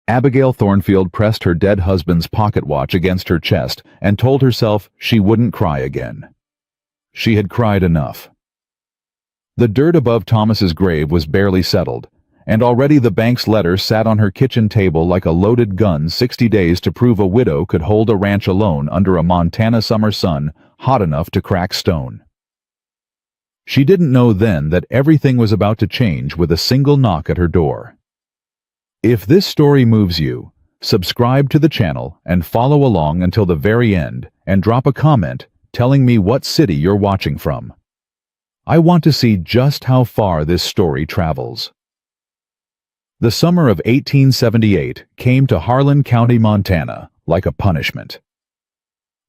Abigail Thornfield pressed her dead husband's pocket watch against her chest and told herself she wouldn't cry again. She had cried enough. The dirt above Thomas's grave was barely settled, and already the bank's letter sat on her kitchen table like a loaded gun. 60 days to prove a widow could hold a ranch alone under a Montana summer sun hot enough to crack stone. She didn't know then that everything was about to change with a single knock at her door. If this story moves you, subscribe to the channel and follow along until the very end, and drop a comment telling me what city you're watching from. I want to see just how far this story travels. The summer of 1878 came to Harlan County, Montana, like a punishment.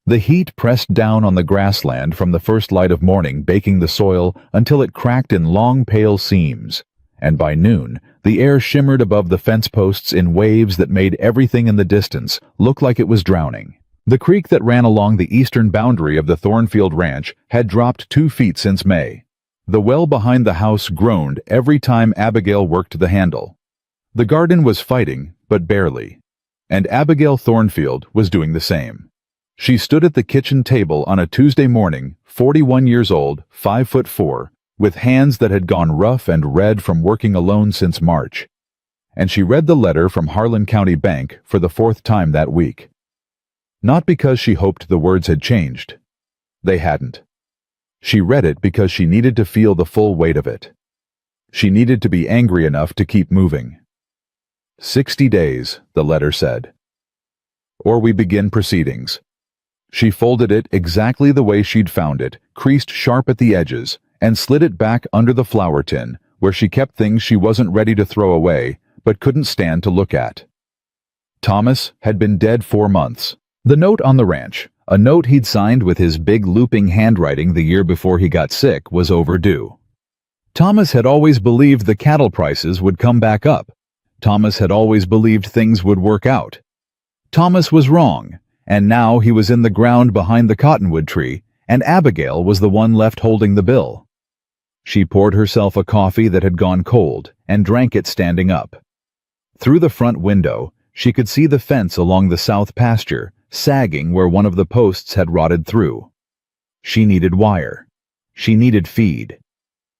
The heat pressed down on the grassland from the first light of morning, baking the soil until it cracked in long pale seams, and by noon the air shimmered above the fence posts in waves that made everything in the distance look like it was drowning. The creek that ran along the eastern boundary of the Thornfield Ranch had dropped 2 feet since May. The well behind the house groaned every time Abigail worked the handle. The garden was fighting, but barely, and Abigail Thornfield was doing the same. She stood at the kitchen table on a Tuesday morning, 41 years old, 5'4", with hands that had gone rough and red from working alone since March. And she read the letter from Harlan County Bank for the 4th time that week. Not because she hoped the words had changed. They hadn't. She read it because she needed to feel the full weight of it. She needed to be angry enough to keep moving. 60 days, the letter said. Or we begin proceedings. She folded it exactly the way she'd found it, creased sharp at the edges, and slid it back under the flour tin, where she kept things she wasn't ready to throw away, but couldn't stand to look at. Thomas had been dead 4 months. The note on the ranch, a note he'd signed with his big looping handwriting the year before he got sick, was overdue. Thomas had always believed the cattle prices would come back up. Thomas had always believed things would work out. Thomas was wrong, and now he was in the ground behind the cottonwood tree, and Abigail was the one left holding the bill. She poured herself a coffee that had gone cold and drank it standing up. Through the front window, she could see the fence along the south pasture, sagging where one of the posts had rotted through. She needed wire. She needed feed.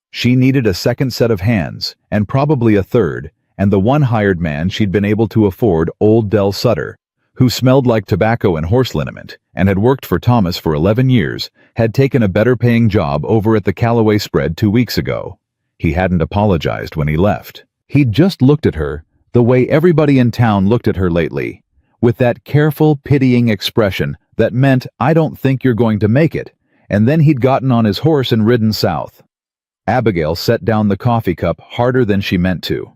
She needed a second set of hands, and probably a third, and the one hired man she'd been able to afford, old Del Sutter, who smelled like tobacco and horse liniment, and had worked for Thomas for 11 years, had taken a better-paying job over at the Callaway spread 2 weeks ago. He hadn't apologized when he left. He'd just looked at her, the way everybody in town looked at her lately, with that careful, pitying expression that meant, "I don't think you're going to make it," and then he'd gotten on his horse and ridden south. Abigail set down the coffee cup harder than she meant to.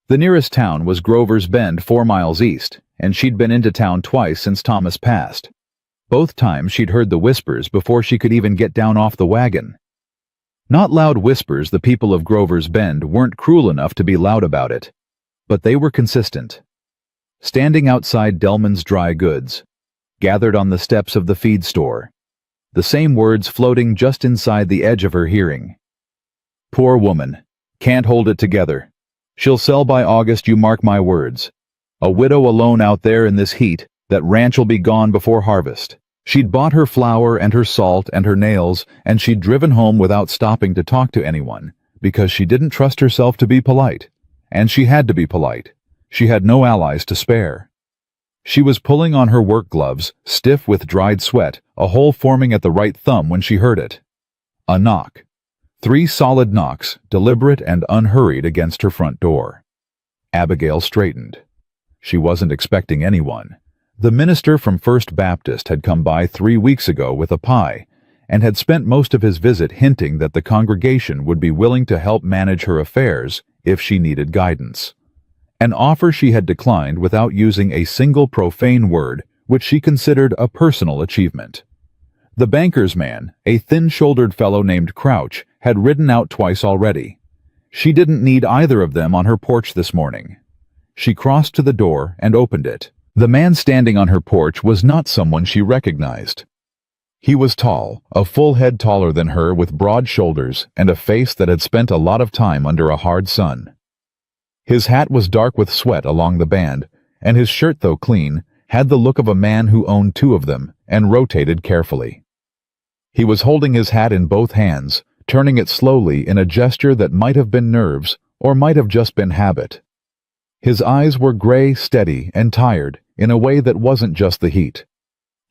The nearest town was Grover's Bend, 4 miles east, and she'd been into town twice since Thomas passed. Both times she'd heard the whispers before she could even get down off the wagon. Not loud whispers. The people of Grover's Bend weren't cruel enough to be loud about it, but they were consistent. Standing outside Delman's Dry Goods, gathered on the steps of the feed store, the same words floating just inside the edge of her hearing. "Poor woman. Can't hold it together. She'll sell by August, you mark my words. A widow alone out there in this heat. That ranch'll be gone before harvest." She'd bought her flour and her salt and her nails, and she'd driven home without stopping to talk to anyone, because she didn't trust herself to be polite. And she had to be polite. She had no allies to spare. She was pulling on her work gloves, stiff with dried sweat, a hole forming at the right thumb when she heard it. A knock. 3 solid knocks, deliberate and unhurried, against her front door. Abigail straightened. She wasn't expecting anyone. The minister from First Baptist had come by 3 weeks ago with a pie, and had spent most of his visit hinting that the congregation would be willing to help manage her affairs if she needed guidance. An offer she had declined without using a single profane word, which she considered a personal achievement. The banker's man, a thin-shouldered fellow named Crouch, had ridden out twice already. She didn't need either of them on her porch this morning. She crossed to the door and opened it. The man standing on her porch was not someone she recognized. He was tall, a full head taller than her, with broad shoulders and a face that had spent a lot of time under a hard sun. His hat was dark with sweat along the band, and his shirt, though clean, had the look of a man who owned two of them and rotated carefully. He was holding his hat in both hands, turning it slowly in a gesture that might have been nerves or might have just been habit. His eyes were gray, steady, and tired in a way that wasn't just the heat.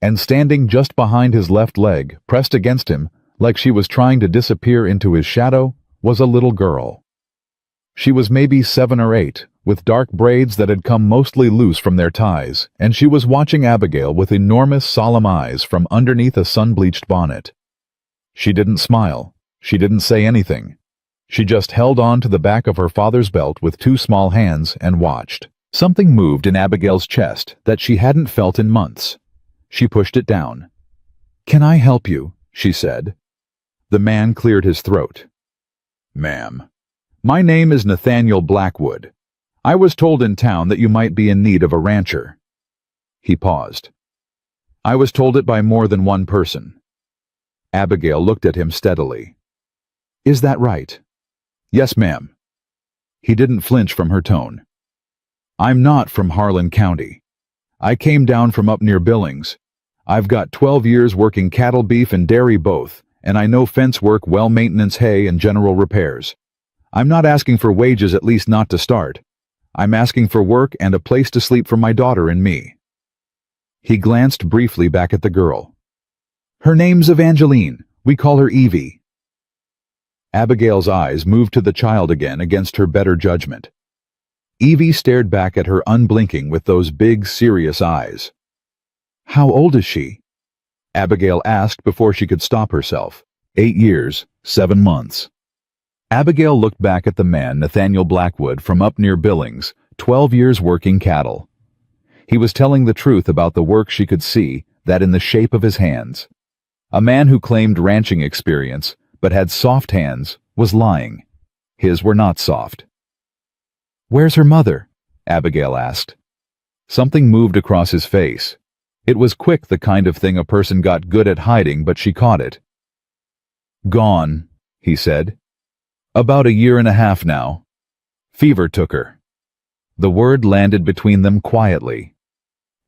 And standing just behind his left leg, pressed against him, like she was trying to disappear into his shadow, was a little girl. She was maybe 7 or 8, with dark braids that had come mostly loose from their ties, and she was watching Abigail with enormous, solemn eyes from underneath a sun-bleached bonnet. She didn't smile. She didn't say anything. She just held on to the back of her father's belt with 2 small hands and watched. Something moved in Abigail's chest that she hadn't felt in months. She pushed it down. "Can I help you?" she said. The man cleared his throat. "Ma'am, my name is Nathaniel Blackwood. I was told in town that you might be in need of a rancher." He paused. "I was told it by more than one person." Abigail looked at him steadily. "Is that right?" "Yes, ma'am." He didn't flinch from her tone. "I'm not from Harlan County. I came down from up near Billings. I've got 12 years working cattle, beef, and dairy both, and I know fence work, well maintenance, hay, and general repairs. I'm not asking for wages, at least not to start. I'm asking for work and a place to sleep for my daughter and me." He glanced briefly back at the girl. "Her name's Evangeline. We call her Evie." Abigail's eyes moved to the child again against her better judgment. Evie stared back at her unblinking with those big, serious eyes. "How old is she?" Abigail asked before she could stop herself. 8 years, 7 months. Abigail looked back at the man, Nathaniel Blackwood, from up near Billings, 12 years working cattle. He was telling the truth about the work she could see, that in the shape of his hands. A man who claimed ranching experience, but had soft hands, was lying. His were not soft. "Where's her mother?" Abigail asked. Something moved across his face. It was quick, the kind of thing a person got good at hiding, but she caught it. "Gone," he said. "About a year and a half now. Fever took her." The word landed between them quietly.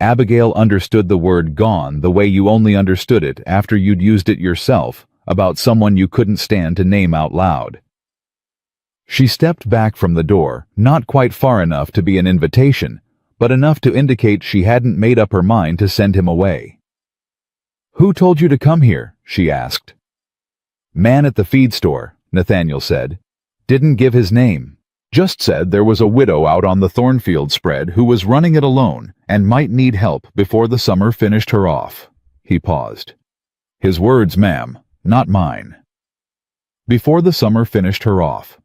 Abigail understood the word "gone" the way you only understood it after you'd used it yourself, about someone you couldn't stand to name out loud. She stepped back from the door, not quite far enough to be an invitation, but enough to indicate she hadn't made up her mind to send him away. "Who told you to come here?" she asked. "Man at the feed store," Nathaniel said. "Didn't give his name. Just said there was a widow out on the Thornfield spread who was running it alone and might need help before the summer finished her off." He paused. "His words, ma'am, not mine." Before the summer finished her off.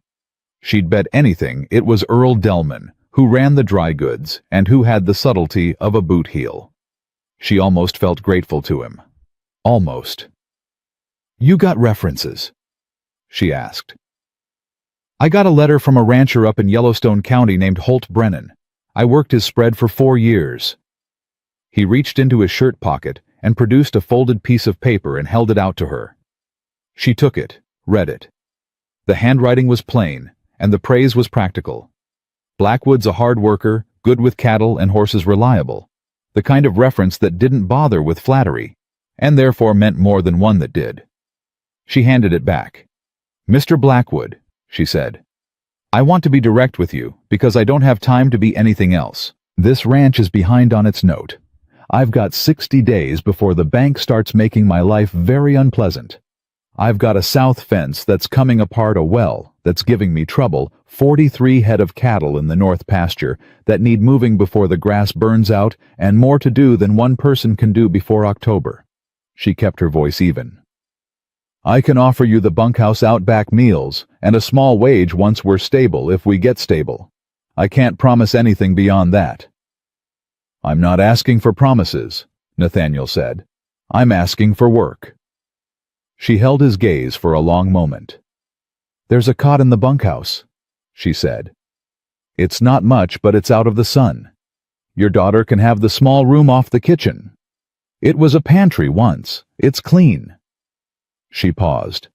She'd bet anything it was Earl Delman, who ran the dry goods and who had the subtlety of a boot heel. She almost felt grateful to him. Almost. "You got references?" she asked. "I got a letter from a rancher up in Yellowstone County named Holt Brennan. I worked his spread for 4 years. He reached into his shirt pocket and produced a folded piece of paper and held it out to her. She took it, read it. The handwriting was plain, and the praise was practical. Blackwood's a hard worker, good with cattle and horses, reliable. The kind of reference that didn't bother with flattery, and therefore meant more than one that did. She handed it back. "Mr. Blackwood," she said, "I want to be direct with you because I don't have time to be anything else. This ranch is behind on its note. I've got 60 days before the bank starts making my life very unpleasant. I've got a south fence that's coming apart, a well that's giving me trouble, 43 head of cattle in the north pasture that need moving before the grass burns out, and more to do than one person can do before October." She kept her voice even. "I can offer you the bunkhouse outback meals and a small wage once we're stable, if we get stable. I can't promise anything beyond that." "I'm not asking for promises," Nathaniel said. "I'm asking for work." She held his gaze for a long moment. "There's a cot in the bunkhouse," she said. "It's not much, but it's out of the sun. Your daughter can have the small room off the kitchen. It was a pantry once. It's clean." She paused.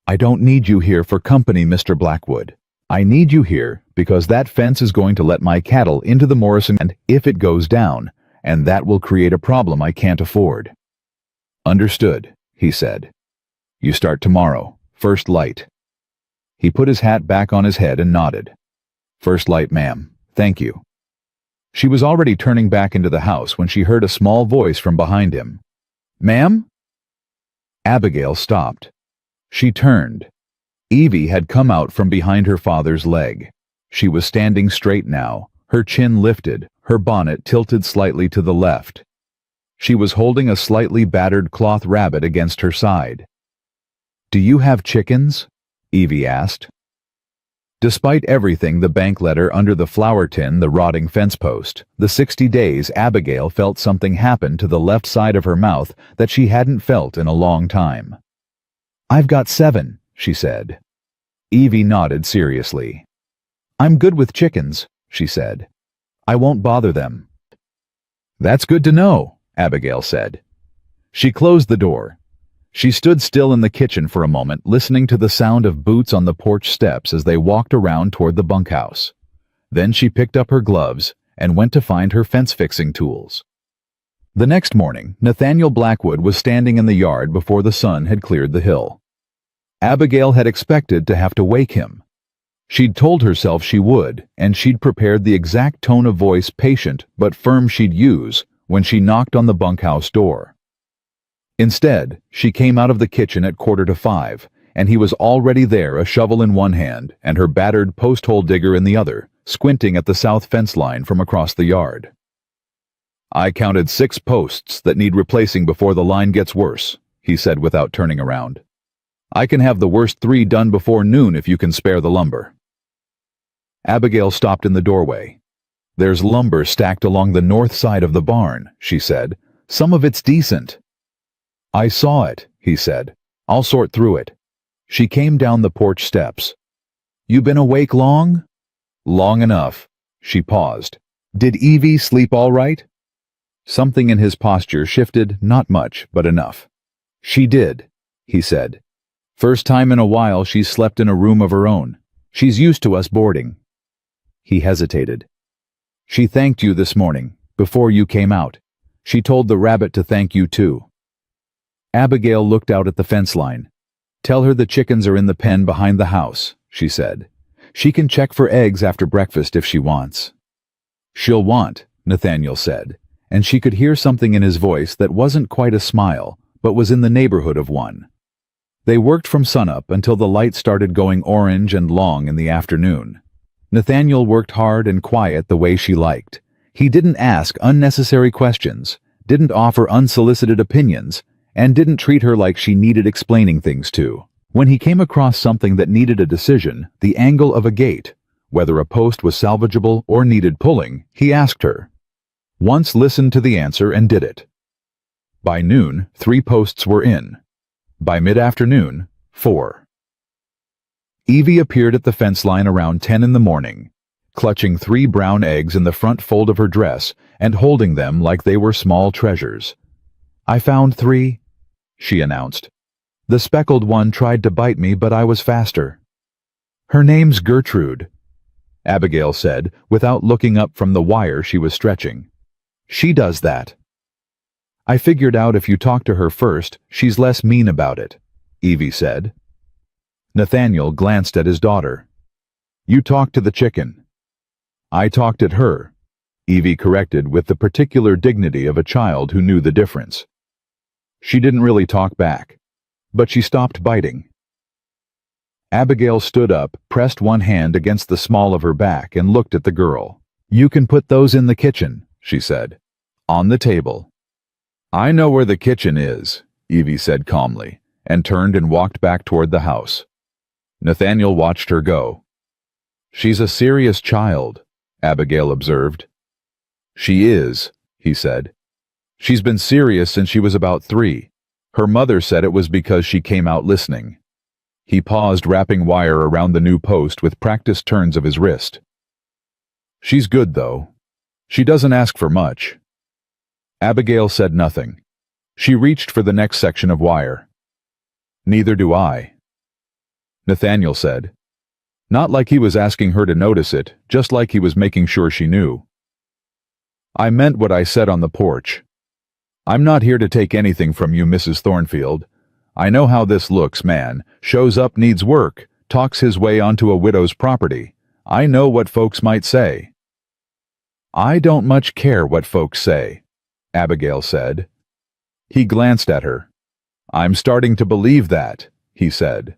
"I don't need you here for company, Mr. Blackwood. I need you here because that fence is going to let my cattle into the Morrison, and if it goes down, and that will create a problem I can't afford." "Understood," he said. "You start tomorrow, first light." He put his hat back on his head and nodded. "First light, ma'am. Thank you." She was already turning back into the house when she heard a small voice from behind him. "Ma'am?" Abigail stopped. She turned. Evie had come out from behind her father's leg. She was standing straight now, her chin lifted, her bonnet tilted slightly to the left. She was holding a slightly battered cloth rabbit against her side. "Do you have chickens?" Evie asked. Despite everything, the bank letter under the flour tin, the rotting fence post, the 60 days, Abigail felt something happen to the left side of her mouth that she hadn't felt in a long time. "I've got 7, she said. Evie nodded seriously. "I'm good with chickens," she said. "I won't bother them." "That's good to know," Abigail said. She closed the door. She stood still in the kitchen for a moment, listening to the sound of boots on the porch steps as they walked around toward the bunkhouse. Then she picked up her gloves and went to find her fence-fixing tools. The next morning, Nathaniel Blackwood was standing in the yard before the sun had cleared the hill. Abigail had expected to have to wake him. She'd told herself she would, and she'd prepared the exact tone of voice, patient but firm, she'd use when she knocked on the bunkhouse door. Instead, she came out of the kitchen at 4:45, and he was already there, a shovel in one hand and her battered post-hole digger in the other, squinting at the south fence line from across the yard. "I counted 6 posts that need replacing before the line gets worse," he said without turning around. "I can have the worst 3 done before noon if you can spare the lumber." Abigail stopped in the doorway. "There's lumber stacked along the north side of the barn," she said. "Some of it's decent." "I saw it," he said. "I'll sort through it." She came down the porch steps. "You been awake long?" "Long enough." She paused. "Did Evie sleep all right?" Something in his posture shifted, not much, but enough. "She did," he said. "First time in a while she's slept in a room of her own. She's used to us boarding." He hesitated. "She thanked you this morning, before you came out. She told the rabbit to thank you too." Abigail looked out at the fence line. "Tell her the chickens are in the pen behind the house," she said. "She can check for eggs after breakfast if she wants." "She'll want," Nathaniel said, and she could hear something in his voice that wasn't quite a smile, but was in the neighborhood of one. They worked from sunup until the light started going orange and long in the afternoon. Nathaniel worked hard and quiet the way she liked. He didn't ask unnecessary questions, didn't offer unsolicited opinions, and didn't treat her like she needed explaining things to. When he came across something that needed a decision, the angle of a gate, whether a post was salvageable or needed pulling, he asked her. Once listened to the answer and did it. By noon, 3 posts were in. By mid-afternoon, 4. Evie appeared at the fence line around 10 in the morning, clutching 3 brown eggs in the front fold of her dress and holding them like they were small treasures. "I found 3, she announced. "The speckled one tried to bite me, but I was faster." "Her name's Gertrude," Abigail said, without looking up from the wire she was stretching. "She does that." "I figured out if you talk to her first, she's less mean about it," Evie said. Nathaniel glanced at his daughter. "You talked to the chicken." "I talked at her," Evie corrected with the particular dignity of a child who knew the difference. She didn't really talk back, but she stopped biting. Abigail stood up, pressed one hand against the small of her back, and looked at the girl. "You can put those in the kitchen," she said. "On the table." "I know where the kitchen is," Evie said calmly, and turned and walked back toward the house. Nathaniel watched her go. "She's a serious child," Abigail observed. "She is," he said. "She's been serious since she was about 3. Her mother said it was because she came out listening." He paused, wrapping wire around the new post with practiced turns of his wrist. "She's good, though. She doesn't ask for much." Abigail said nothing. She reached for the next section of wire. "Neither do I." Nathaniel said, Not like he was asking her to notice it, just like he was making sure she knew. I meant what I said on the porch. I'm not here to take anything from you, Mrs. Thornfield. I know how this looks, man. Shows up, needs work, talks his way onto a widow's property. I know what folks might say. I don't much care what folks say, Abigail said. He glanced at her. I'm starting to believe that, he said.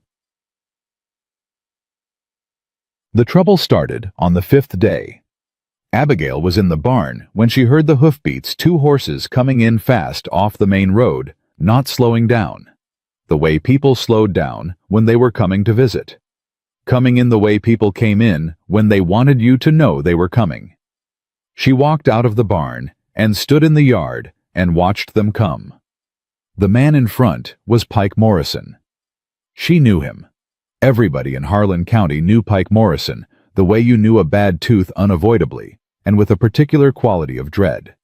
The trouble started on the 5th day. Abigail was in the barn when she heard the hoofbeats, 2 horses coming in fast off the main road, not slowing down. The way people slowed down when they were coming to visit. Coming in the way people came in when they wanted you to know they were coming. She walked out of the barn and stood in the yard and watched them come. The man in front was Pike Morrison. She knew him. Everybody in Harlan County knew Pike Morrison, the way you knew a bad tooth unavoidably, and with a particular quality of dread.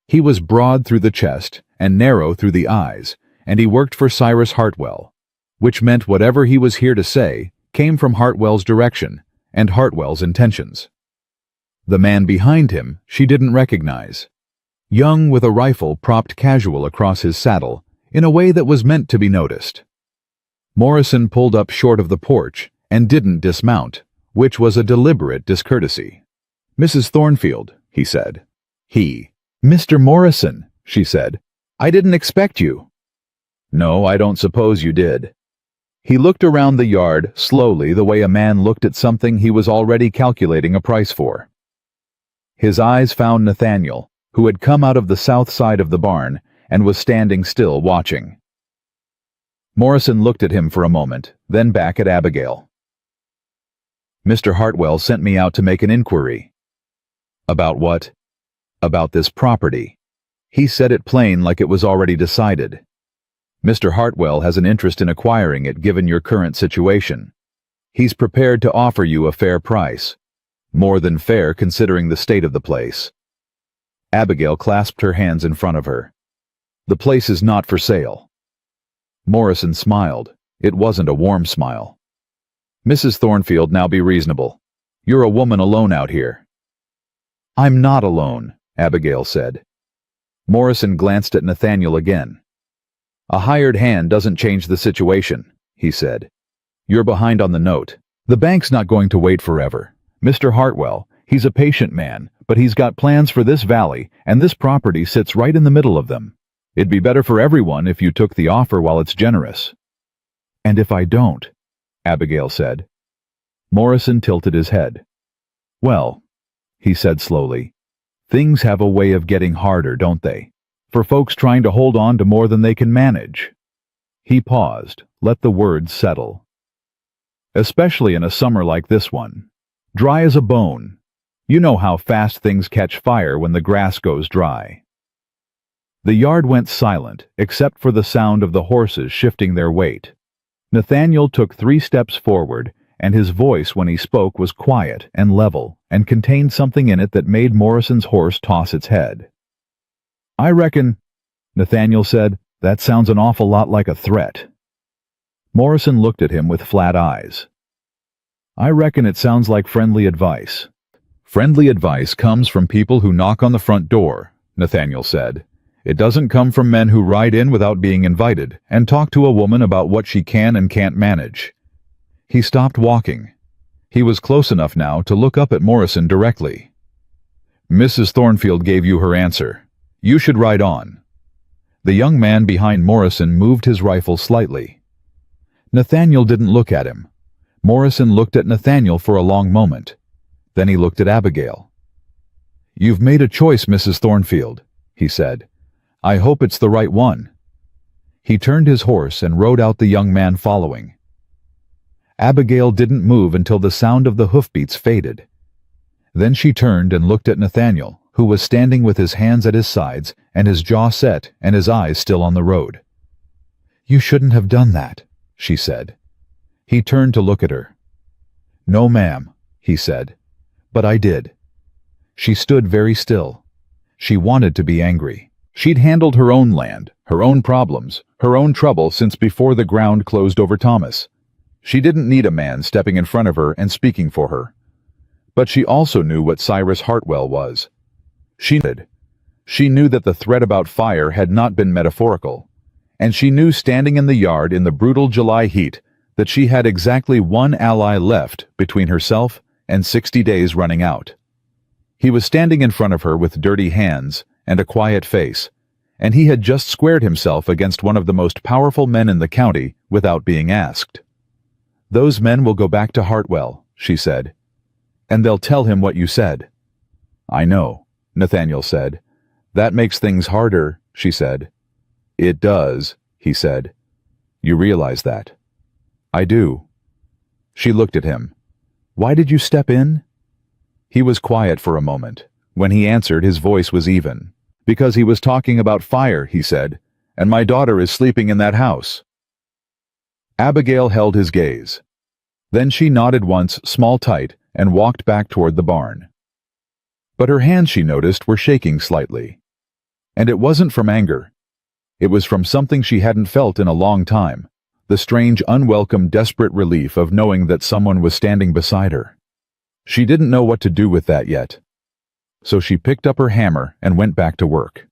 He was broad through the chest and narrow through the eyes, and he worked for Cyrus Hartwell, which meant whatever he was here to say came from Hartwell's direction and Hartwell's intentions. The man behind him she didn't recognize. Young with a rifle propped casual across his saddle in a way that was meant to be noticed. Morrison pulled up short of the porch and didn't dismount, which was a deliberate discourtesy. Mrs. Thornfield, he said. Mr. Morrison, she said. I didn't expect you. No, I don't suppose you did. He looked around the yard slowly, the way a man looked at something he was already calculating a price for. His eyes found Nathaniel, who had come out of the south side of the barn and was standing still watching. Morrison looked at him for a moment, then back at Abigail. Mr. Hartwell sent me out to make an inquiry. About what? About this property. He said it plain, like it was already decided. Mr. Hartwell has an interest in acquiring it given your current situation. He's prepared to offer you a fair price. More than fair considering the state of the place. Abigail clasped her hands in front of her. The place is not for sale. Morrison smiled. It wasn't a warm smile. Mrs. Thornfield, now be reasonable. You're a woman alone out here. I'm not alone, Abigail said. Morrison glanced at Nathaniel again. A hired hand doesn't change the situation, he said. You're behind on the note. The bank's not going to wait forever. Mr. Hartwell, he's a patient man, but he's got plans for this valley, and this property sits right in the middle of them. It'd be better for everyone if you took the offer while it's generous. And if I don't? Abigail said. Morrison tilted his head. Well, he said slowly, things have a way of getting harder, don't they? For folks trying to hold on to more than they can manage. He paused, let the words settle. Especially in a summer like this one. Dry as a bone. You know how fast things catch fire when the grass goes dry. The yard went silent, except for the sound of the horses shifting their weight. Nathaniel took 3 steps forward, and his voice when he spoke was quiet and level, and contained something in it that made Morrison's horse toss its head. I reckon, Nathaniel said, that sounds an awful lot like a threat. Morrison looked at him with flat eyes. I reckon it sounds like friendly advice. Friendly advice comes from people who knock on the front door, Nathaniel said. It doesn't come from men who ride in without being invited and talk to a woman about what she can and can't manage. He stopped walking. He was close enough now to look up at Morrison directly. Mrs. Thornfield gave you her answer. You should ride on. The young man behind Morrison moved his rifle slightly. Nathaniel didn't look at him. Morrison looked at Nathaniel for a long moment. Then he looked at Abigail. You've made a choice, Mrs. Thornfield, he said. I hope it's the right one. He turned his horse and rode out the young man following. Abigail didn't move until the sound of the hoofbeats faded. Then she turned and looked at Nathaniel, who was standing with his hands at his sides and his jaw set and his eyes still on the road. You shouldn't have done that, she said. He turned to look at her. No, ma'am, he said, but I did. She stood very still. She wanted to be angry. She'd handled her own land, her own problems, her own trouble since before the ground closed over Thomas. She didn't need a man stepping in front of her and speaking for her. But she also knew what Cyrus Hartwell was. She knew that the threat about fire had not been metaphorical, and she knew standing in the yard in the brutal July heat that she had exactly one ally left between herself and 60 days running out. He was standing in front of her with dirty hands and a quiet face, and he had just squared himself against one of the most powerful men in the county without being asked. "Those men will go back to Hartwell," she said, "and they'll tell him what you said." "I know," Nathaniel said. "That makes things harder," she said. "It does," he said. "You realize that?" "I do." She looked at him. "Why did you step in?" He was quiet for a moment. When he answered, his voice was even. "Because he was talking about fire," he said, "and my daughter is sleeping in that house." Abigail held his gaze. Then she nodded once, small tight, and walked back toward the barn. But her hands, she noticed, were shaking slightly. And it wasn't from anger. It was from something she hadn't felt in a long time, the strange, unwelcome, desperate relief of knowing that someone was standing beside her. She didn't know what to do with that yet. So she picked up her hammer and went back to work.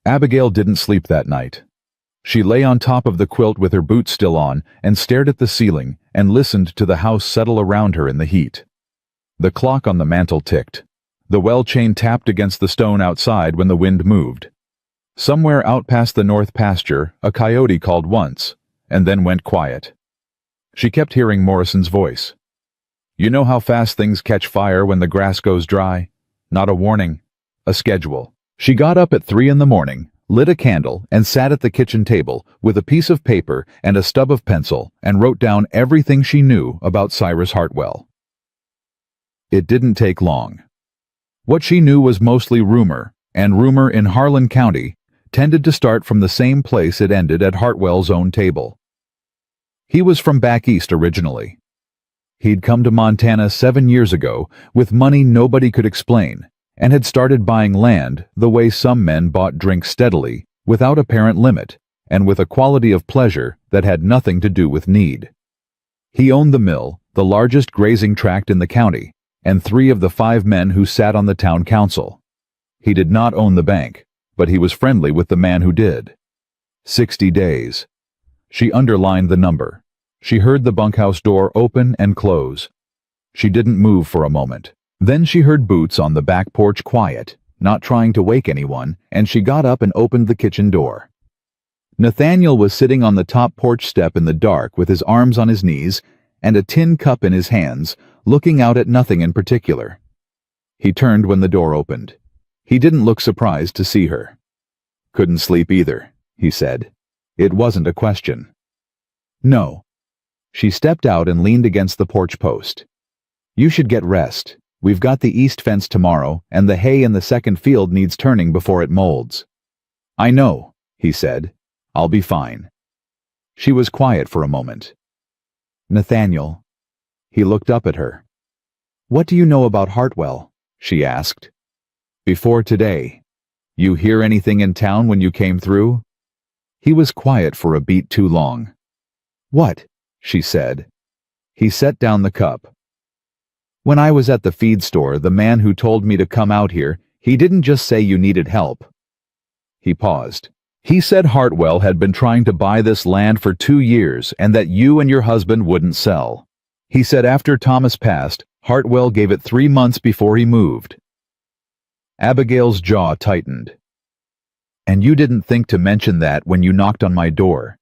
Abigail didn't sleep that night. She lay on top of the quilt with her boots still on and stared at the ceiling and listened to the house settle around her in the heat. The clock on the mantel ticked. The well chain tapped against the stone outside when the wind moved. Somewhere out past the north pasture, a coyote called once, and then went quiet. She kept hearing Morrison's voice. "You know how fast things catch fire when the grass goes dry? Not a warning, a schedule." She got up at 3 in the morning, lit a candle, and sat at the kitchen table with a piece of paper and a stub of pencil and wrote down everything she knew about Cyrus Hartwell. It didn't take long. What she knew was mostly rumor, and rumor in Harlan County tended to start from the same place it ended at Hartwell's own table. He was from back east originally. He'd come to Montana 7 years ago with money nobody could explain, and had started buying land the way some men bought drink steadily, without apparent limit, and with a quality of pleasure that had nothing to do with need. He owned the mill, the largest grazing tract in the county, and 3 of the 5 men who sat on the town council. He did not own the bank, but he was friendly with the man who did. 60 days. She underlined the number. She heard the bunkhouse door open and close. She didn't move for a moment. Then she heard Boots on the back porch quiet, not trying to wake anyone, and she got up and opened the kitchen door. Nathaniel was sitting on the top porch step in the dark with his arms on his knees and a tin cup in his hands, looking out at nothing in particular. He turned when the door opened. He didn't look surprised to see her. "Couldn't sleep either," he said. It wasn't a question. "No." She stepped out and leaned against the porch post. "You should get rest. We've got the east fence tomorrow, and the hay in the second field needs turning before it molds." "I know," he said. "I'll be fine." She was quiet for a moment. "Nathaniel." He looked up at her. "What do you know about Hartwell?" she asked. "Before today. You hear anything in town when you came through?" He was quiet for a beat too long. "What?" she said. He set down the cup. "When I was at the feed store, the man who told me to come out here, he didn't just say you needed help." He paused. "He said Hartwell had been trying to buy this land for 2 years and that you and your husband wouldn't sell. He said after Thomas passed, Hartwell gave it 3 months before he moved." Abigail's jaw tightened. "And you didn't think to mention that when you knocked on my door?"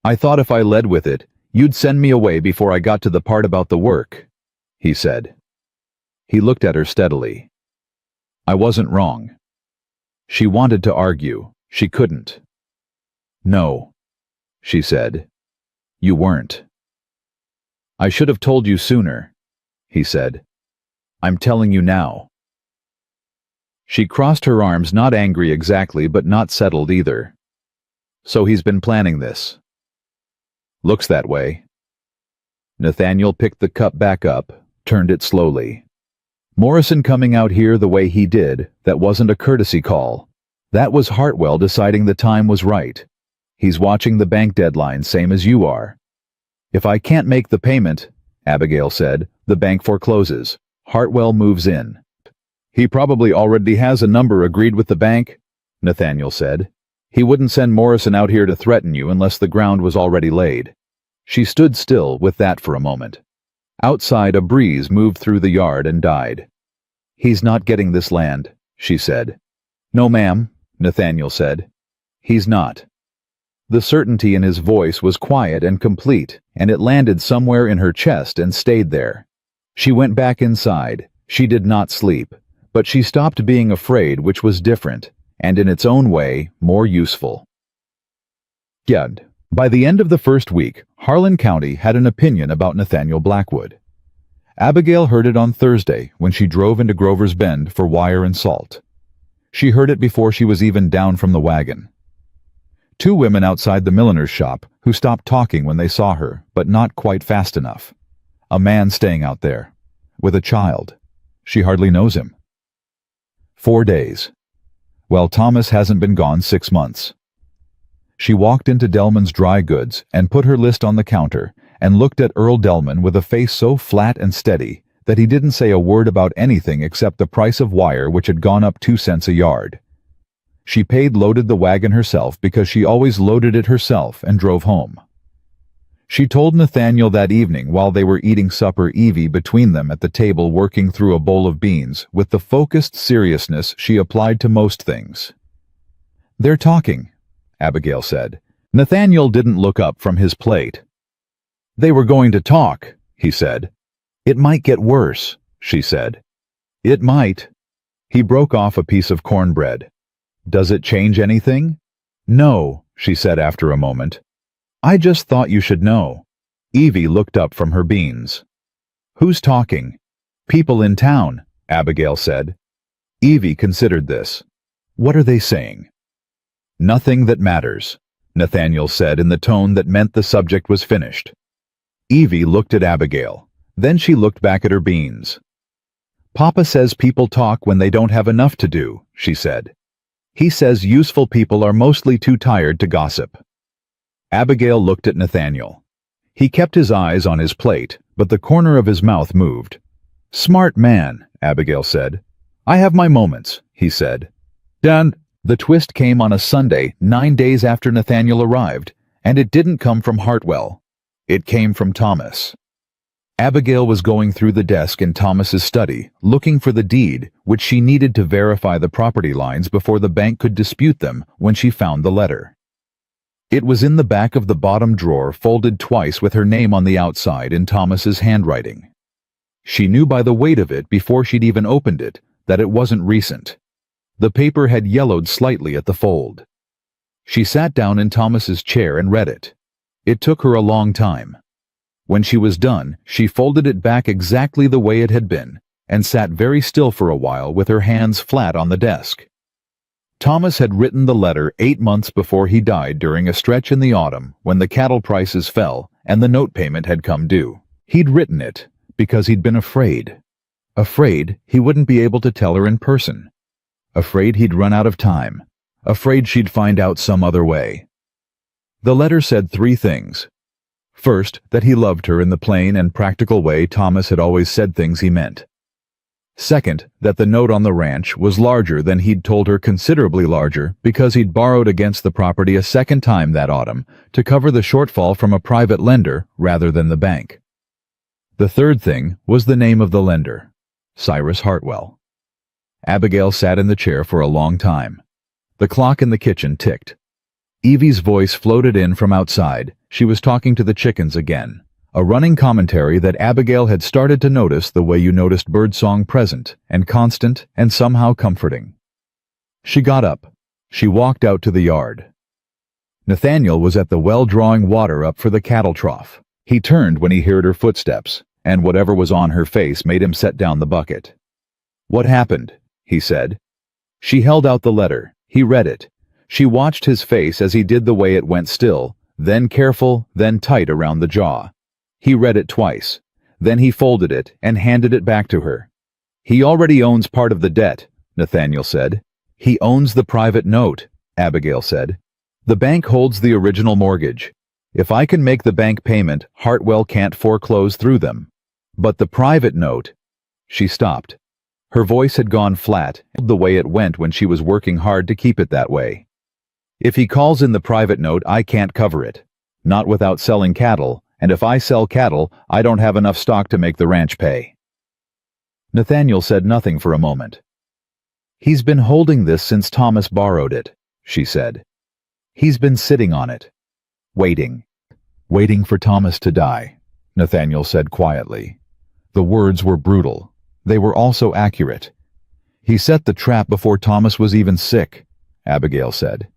"I thought if I led with it, you'd send me away before I got to the part about the work," he said. He looked at her steadily. "I wasn't wrong." She wanted to argue. She couldn't. "No," she said. "You weren't." "I should have told you sooner," he said. "I'm telling you now." She crossed her arms, not angry exactly, but not settled either. "So he's been planning this." "Looks that way." Nathaniel picked the cup back up, turned it slowly. "Morrison coming out here the way he did, that wasn't a courtesy call. That was Hartwell deciding the time was right. He's watching the bank deadline same as you are. If I can't make the payment, Abigail said, the bank forecloses. Hartwell moves in. He probably already has a number agreed with the bank, Nathaniel said. He wouldn't send Morrison out here to threaten you unless the ground was already laid. She stood still with that for a moment. Outside, a breeze moved through the yard and died. He's not getting this land, she said. No, ma'am, Nathaniel said. He's not. The certainty in his voice was quiet and complete, and it landed somewhere in her chest and stayed there. She went back inside. She did not sleep, but she stopped being afraid, which was different, and in its own way, more useful. Yet, by the end of the first week, Harlan County had an opinion about Nathaniel Blackwood. Abigail heard it on Thursday when she drove into Grover's Bend for wire and salt. She heard it before she was even down from the wagon. Two women outside the milliner's shop who stopped talking when they saw her, but not quite fast enough. A man staying out there, with a child. She hardly knows him. 4 days. Well, Thomas hasn't been gone 6 months. She walked into Delman's dry goods and put her list on the counter and looked at Earl Delman with a face so flat and steady that he didn't say a word about anything except the price of wire, which had gone up 2 cents a yard. She loaded the wagon herself because she always loaded it herself and drove home. She told Nathaniel that evening while they were eating supper, Evie between them at the table working through a bowl of beans with the focused seriousness she applied to most things. They're talking, Abigail said. Nathaniel didn't look up from his plate. They were going to talk, he said. It might get worse, she said. It might. He broke off a piece of cornbread. Does it change anything? No, she said after a moment. I just thought you should know. Evie looked up from her beans. Who's talking? People in town, Abigail said. Evie considered this. What are they saying? Nothing that matters, Nathaniel said in the tone that meant the subject was finished. Evie looked at Abigail. Then she looked back at her beans. Papa says people talk when they don't have enough to do, she said. He says useful people are mostly too tired to gossip. Abigail looked at Nathaniel. He kept his eyes on his plate, but the corner of his mouth moved. Smart man, Abigail said. I have my moments, he said. Done. The twist came on a Sunday, 9 days after Nathaniel arrived, and it didn't come from Hartwell. It came from Thomas. Abigail was going through the desk in Thomas's study, looking for the deed, which she needed to verify the property lines before the bank could dispute them, when she found the letter. It was in the back of the bottom drawer, folded twice with her name on the outside in Thomas's handwriting. She knew by the weight of it before she'd even opened it that it wasn't recent. The paper had yellowed slightly at the fold. She sat down in Thomas's chair and read it. It took her a long time. When she was done, she folded it back exactly the way it had been, and sat very still for a while with her hands flat on the desk. Thomas had written the letter 8 months before he died during a stretch in the autumn when the cattle prices fell and the note payment had come due. He'd written it because he'd been afraid. Afraid he wouldn't be able to tell her in person. Afraid he'd run out of time. Afraid she'd find out some other way. The letter said 3 things. First, that he loved her in the plain and practical way Thomas had always said things he meant. Second, that the note on the ranch was larger than he'd told her, considerably larger, because he'd borrowed against the property a second time that autumn to cover the shortfall from a private lender rather than the bank. The third thing was the name of the lender, Cyrus Hartwell. Abigail sat in the chair for a long time. The clock in the kitchen ticked. Evie's voice floated in from outside. She was talking to the chickens again. A running commentary that Abigail had started to notice the way you noticed birdsong, present and constant and somehow comforting. She got up. She walked out to the yard. Nathaniel was at the well drawing water up for the cattle trough. He turned when he heard her footsteps, and whatever was on her face made him set down the bucket. What happened? He said. She held out the letter. He read it. She watched his face as he did the way it went still, then careful, then tight around the jaw. He read it twice. Then he folded it and handed it back to her. He already owns part of the debt, Nathaniel said. He owns the private note, Abigail said. The bank holds the original mortgage. If I can make the bank payment, Hartwell can't foreclose through them. But the private note—" She stopped. Her voice had gone flat, the way it went when she was working hard to keep it that way. "If he calls in the private note, I can't cover it. Not without selling cattle, and if I sell cattle, I don't have enough stock to make the ranch pay." Nathaniel said nothing for a moment. "He's been holding this since Thomas borrowed it," she said. "He's been sitting on it. Waiting." "Waiting for Thomas to die," Nathaniel said quietly. The words were brutal. They were also accurate. "He set the trap before Thomas was even sick," Abigail said.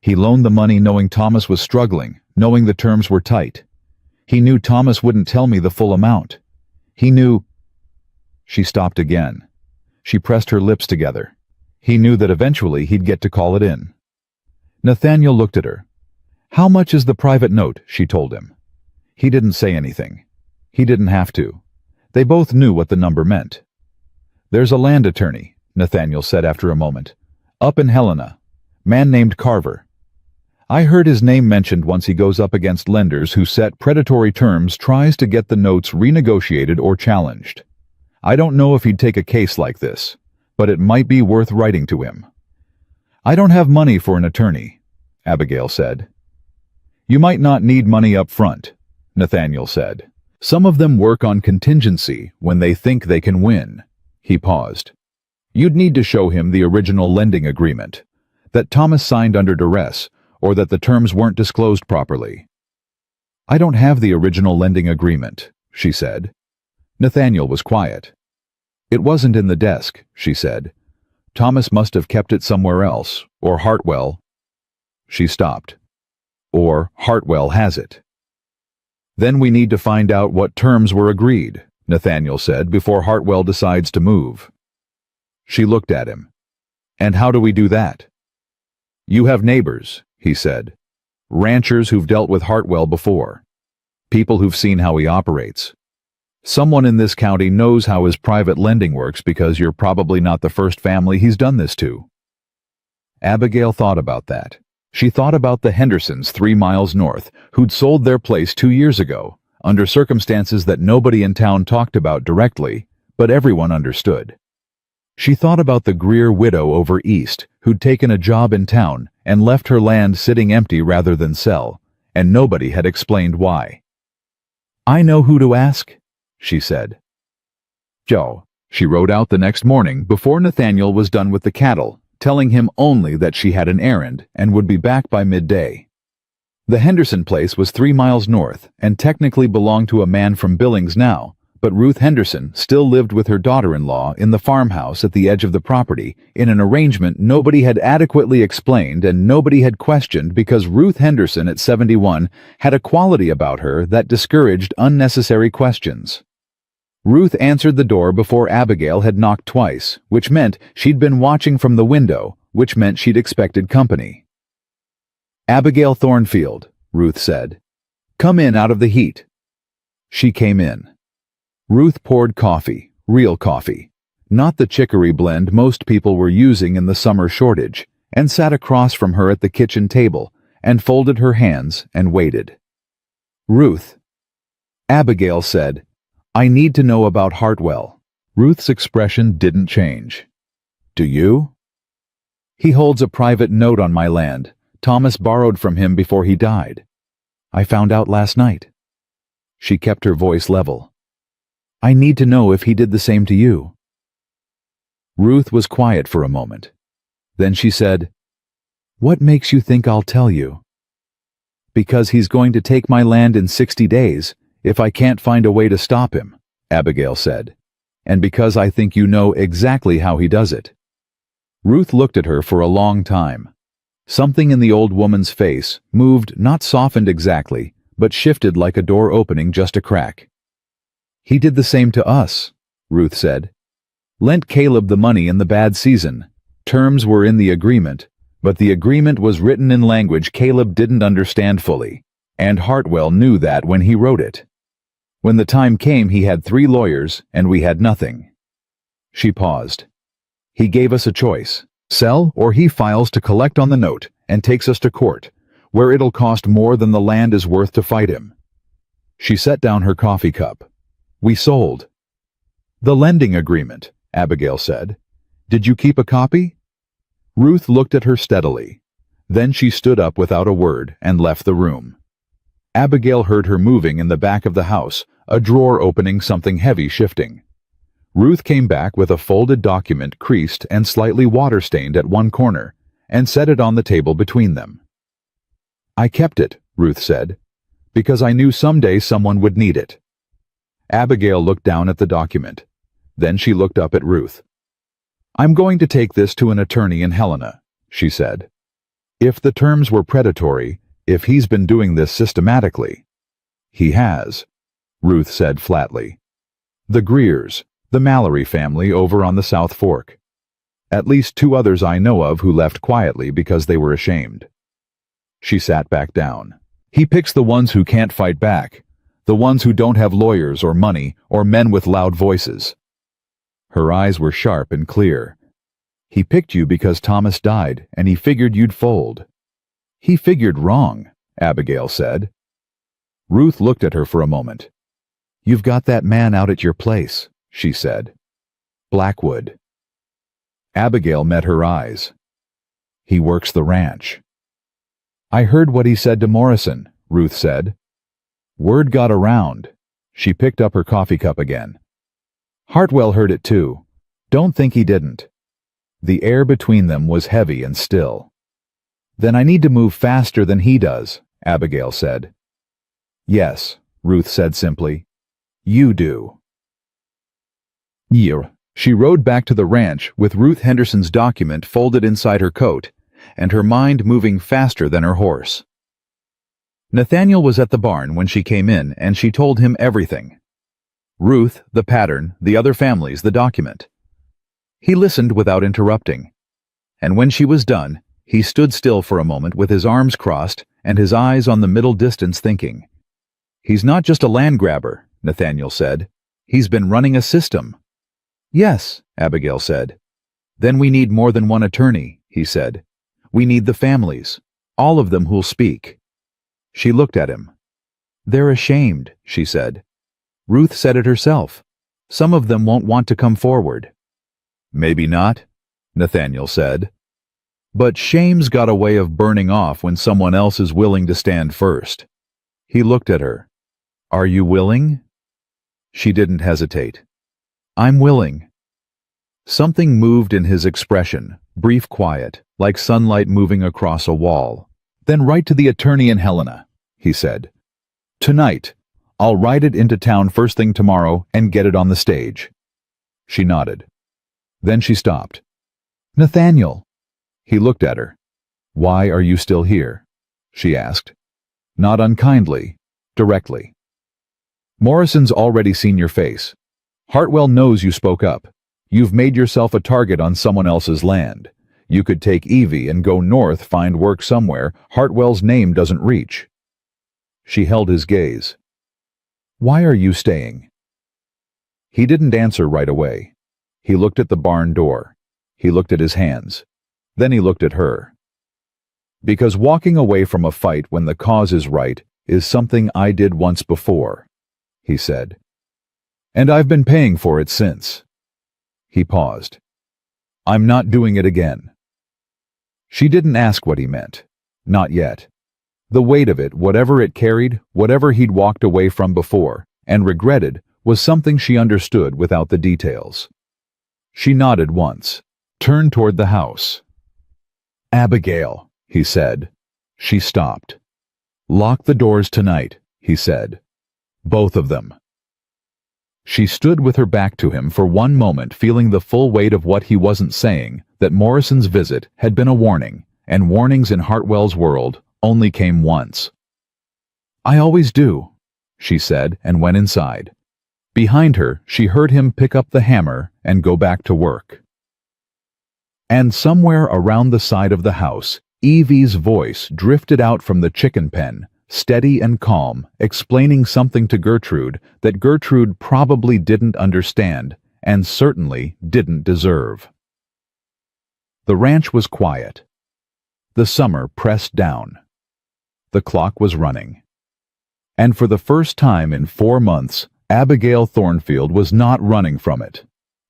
"He loaned the money knowing Thomas was struggling, knowing the terms were tight. He knew Thomas wouldn't tell me the full amount. He knew—" She stopped again. She pressed her lips together. He knew that eventually he'd get to call it in. Nathaniel looked at her. "How much is the private note?" she told him. He didn't say anything. He didn't have to. They both knew what the number meant. "There's a land attorney," Nathaniel said after a moment. "Up in Helena. Man named Carver. I heard his name mentioned once. He goes up against lenders who set predatory terms, tries to get the notes renegotiated or challenged. I don't know if he'd take a case like this, but it might be worth writing to him." "I don't have money for an attorney," Abigail said. "You might not need money up front," Nathaniel said. "Some of them work on contingency when they think they can win." He paused. "You'd need to show him the original lending agreement, that Thomas signed under duress, or that the terms weren't disclosed properly." "I don't have the original lending agreement," she said. Nathaniel was quiet. "It wasn't in the desk," she said. "Thomas must have kept it somewhere else, or Hartwell—" She stopped. "Or Hartwell has it." "Then we need to find out what terms were agreed," Nathaniel said, "before Hartwell decides to move." She looked at him. "And how do we do that?" "You have neighbors," he said. "Ranchers who've dealt with Hartwell before. People who've seen how he operates. Someone in this county knows how his private lending works because you're probably not the first family he's done this to." Abigail thought about that. She thought about the Hendersons 3 miles north, who'd sold their place 2 years ago, under circumstances that nobody in town talked about directly, but everyone understood. She thought about the Greer widow over east, who'd taken a job in town and left her land sitting empty rather than sell, and nobody had explained why. "I know who to ask," she said. "Joe," she wrote out the next morning before Nathaniel was done with the cattle, telling him only that she had an errand and would be back by midday. The Henderson place was 3 miles north and technically belonged to a man from Billings now, but Ruth Henderson still lived with her daughter-in-law in the farmhouse at the edge of the property in an arrangement nobody had adequately explained and nobody had questioned, because Ruth Henderson at 71 had a quality about her that discouraged unnecessary questions. Ruth answered the door before Abigail had knocked twice, which meant she'd been watching from the window, which meant she'd expected company. "Abigail Thornfield," Ruth said. "Come in out of the heat." She came in. Ruth poured coffee, real coffee, not the chicory blend most people were using in the summer shortage, and sat across from her at the kitchen table and folded her hands and waited. "Ruth," Abigail said, "I need to know about Hartwell." Ruth's expression didn't change. "Do you?" "He holds a private note on my land. Thomas borrowed from him before he died. I found out last night." She kept her voice level. "I need to know if he did the same to you." Ruth was quiet for a moment. Then she said, "What makes you think I'll tell you?" "Because he's going to take my land in 60 days, if I can't find a way to stop him," Abigail said. "And because I think you know exactly how he does it." Ruth looked at her for a long time. Something in the old woman's face moved, not softened exactly, but shifted like a door opening just a crack. "He did the same to us," Ruth said. "Lent Caleb the money in the bad season. Terms were in the agreement, but the agreement was written in language Caleb didn't understand fully, and Hartwell knew that when he wrote it. When the time came, he had 3 lawyers, and we had nothing." She paused. "He gave us a choice. Sell, or he files to collect on the note and takes us to court. where it'll cost more than the land is worth to fight him." She set down her coffee cup. "We sold." "The lending agreement," Abigail said. "Did you keep a copy?" Ruth looked at her steadily. Then she stood up without a word and left the room. Abigail heard her moving in the back of the house, a drawer opening, something heavy shifting. Ruth came back with a folded document, creased and slightly water-stained at one corner, and set it on the table between them. "I kept it," Ruth said, "because I knew someday someone would need it." Abigail looked down at the document. Then she looked up at Ruth. "I'm going to take this to an attorney in Helena," she said. "If the terms were predatory, if he's been doing this systematically—" "He has," Ruth said flatly. "The Greers, the Mallory family over on the South Fork. At least 2 others I know of who left quietly because they were ashamed." She sat back down. "He picks the ones who can't fight back, the ones who don't have lawyers or money or men with loud voices." Her eyes were sharp and clear. "He picked you because Thomas died, and he figured you'd fold." "He figured wrong," Abigail said. Ruth looked at her for a moment. "You've got that man out at your place," she said. "Blackwood." Abigail met her eyes. "He works the ranch." "I heard what he said to Morrison," Ruth said. "Word got around." She picked up her coffee cup again. "Hartwell heard it too. Don't think he didn't." The air between them was heavy and still. "Then I need to move faster than he does," Abigail said. "Yes," Ruth said simply. "You do." She rode back to the ranch with Ruth Henderson's document folded inside her coat, and her mind moving faster than her horse. Nathaniel was at the barn when she came in, and she told him everything. Ruth, the pattern, the other families, the document. He listened without interrupting. And when she was done, he stood still for a moment with his arms crossed and his eyes on the middle distance, thinking. "He's not just a land grabber," Nathaniel said. "He's been running a system." "Yes," Abigail said. "Then we need more than one attorney," he said. "We need the families, all of them who'll speak." She looked at him. "They're ashamed," she said. "Ruth said it herself. Some of them won't want to come forward." "Maybe not," Nathaniel said. "But shame's got a way of burning off when someone else is willing to stand first." He looked at her. "Are you willing?" She didn't hesitate. "I'm willing." Something moved in his expression, brief quiet, like sunlight moving across a wall. "Then write to the attorney in Helena," he said. "Tonight. I'll ride it into town first thing tomorrow and get it on the stage." She nodded. Then she stopped. "Nathaniel." He looked at her. "Why are you still here?" she asked. Not unkindly, directly. "Morrison's already seen your face. Hartwell knows you spoke up. You've made yourself a target on someone else's land. You could take Evie and go north, find work somewhere Hartwell's name doesn't reach." She held his gaze. "Why are you staying?" He didn't answer right away. He looked at the barn door. He looked at his hands. Then he looked at her. "Because walking away from a fight when the cause is right is something I did once before," he said. "And I've been paying for it since." He paused. "I'm not doing it again." She didn't ask what he meant. Not yet. The weight of it, whatever it carried, whatever he'd walked away from before, and regretted, was something she understood without the details. She nodded once, turned toward the house. "Abigail," he said. She stopped. "Lock the doors tonight," he said. "Both of them." She stood with her back to him for one moment, feeling the full weight of what he wasn't saying, that Morrison's visit had been a warning, and warnings in Hartwell's world only came once. "I always do," she said, and went inside. Behind her, she heard him pick up the hammer and go back to work. And somewhere around the side of the house, Evie's voice drifted out from the chicken pen, steady and calm, explaining something to Gertrude that Gertrude probably didn't understand and certainly didn't deserve. The ranch was quiet. The summer pressed down. The clock was running. And for the first time in 4 months, Abigail Thornfield was not running from it.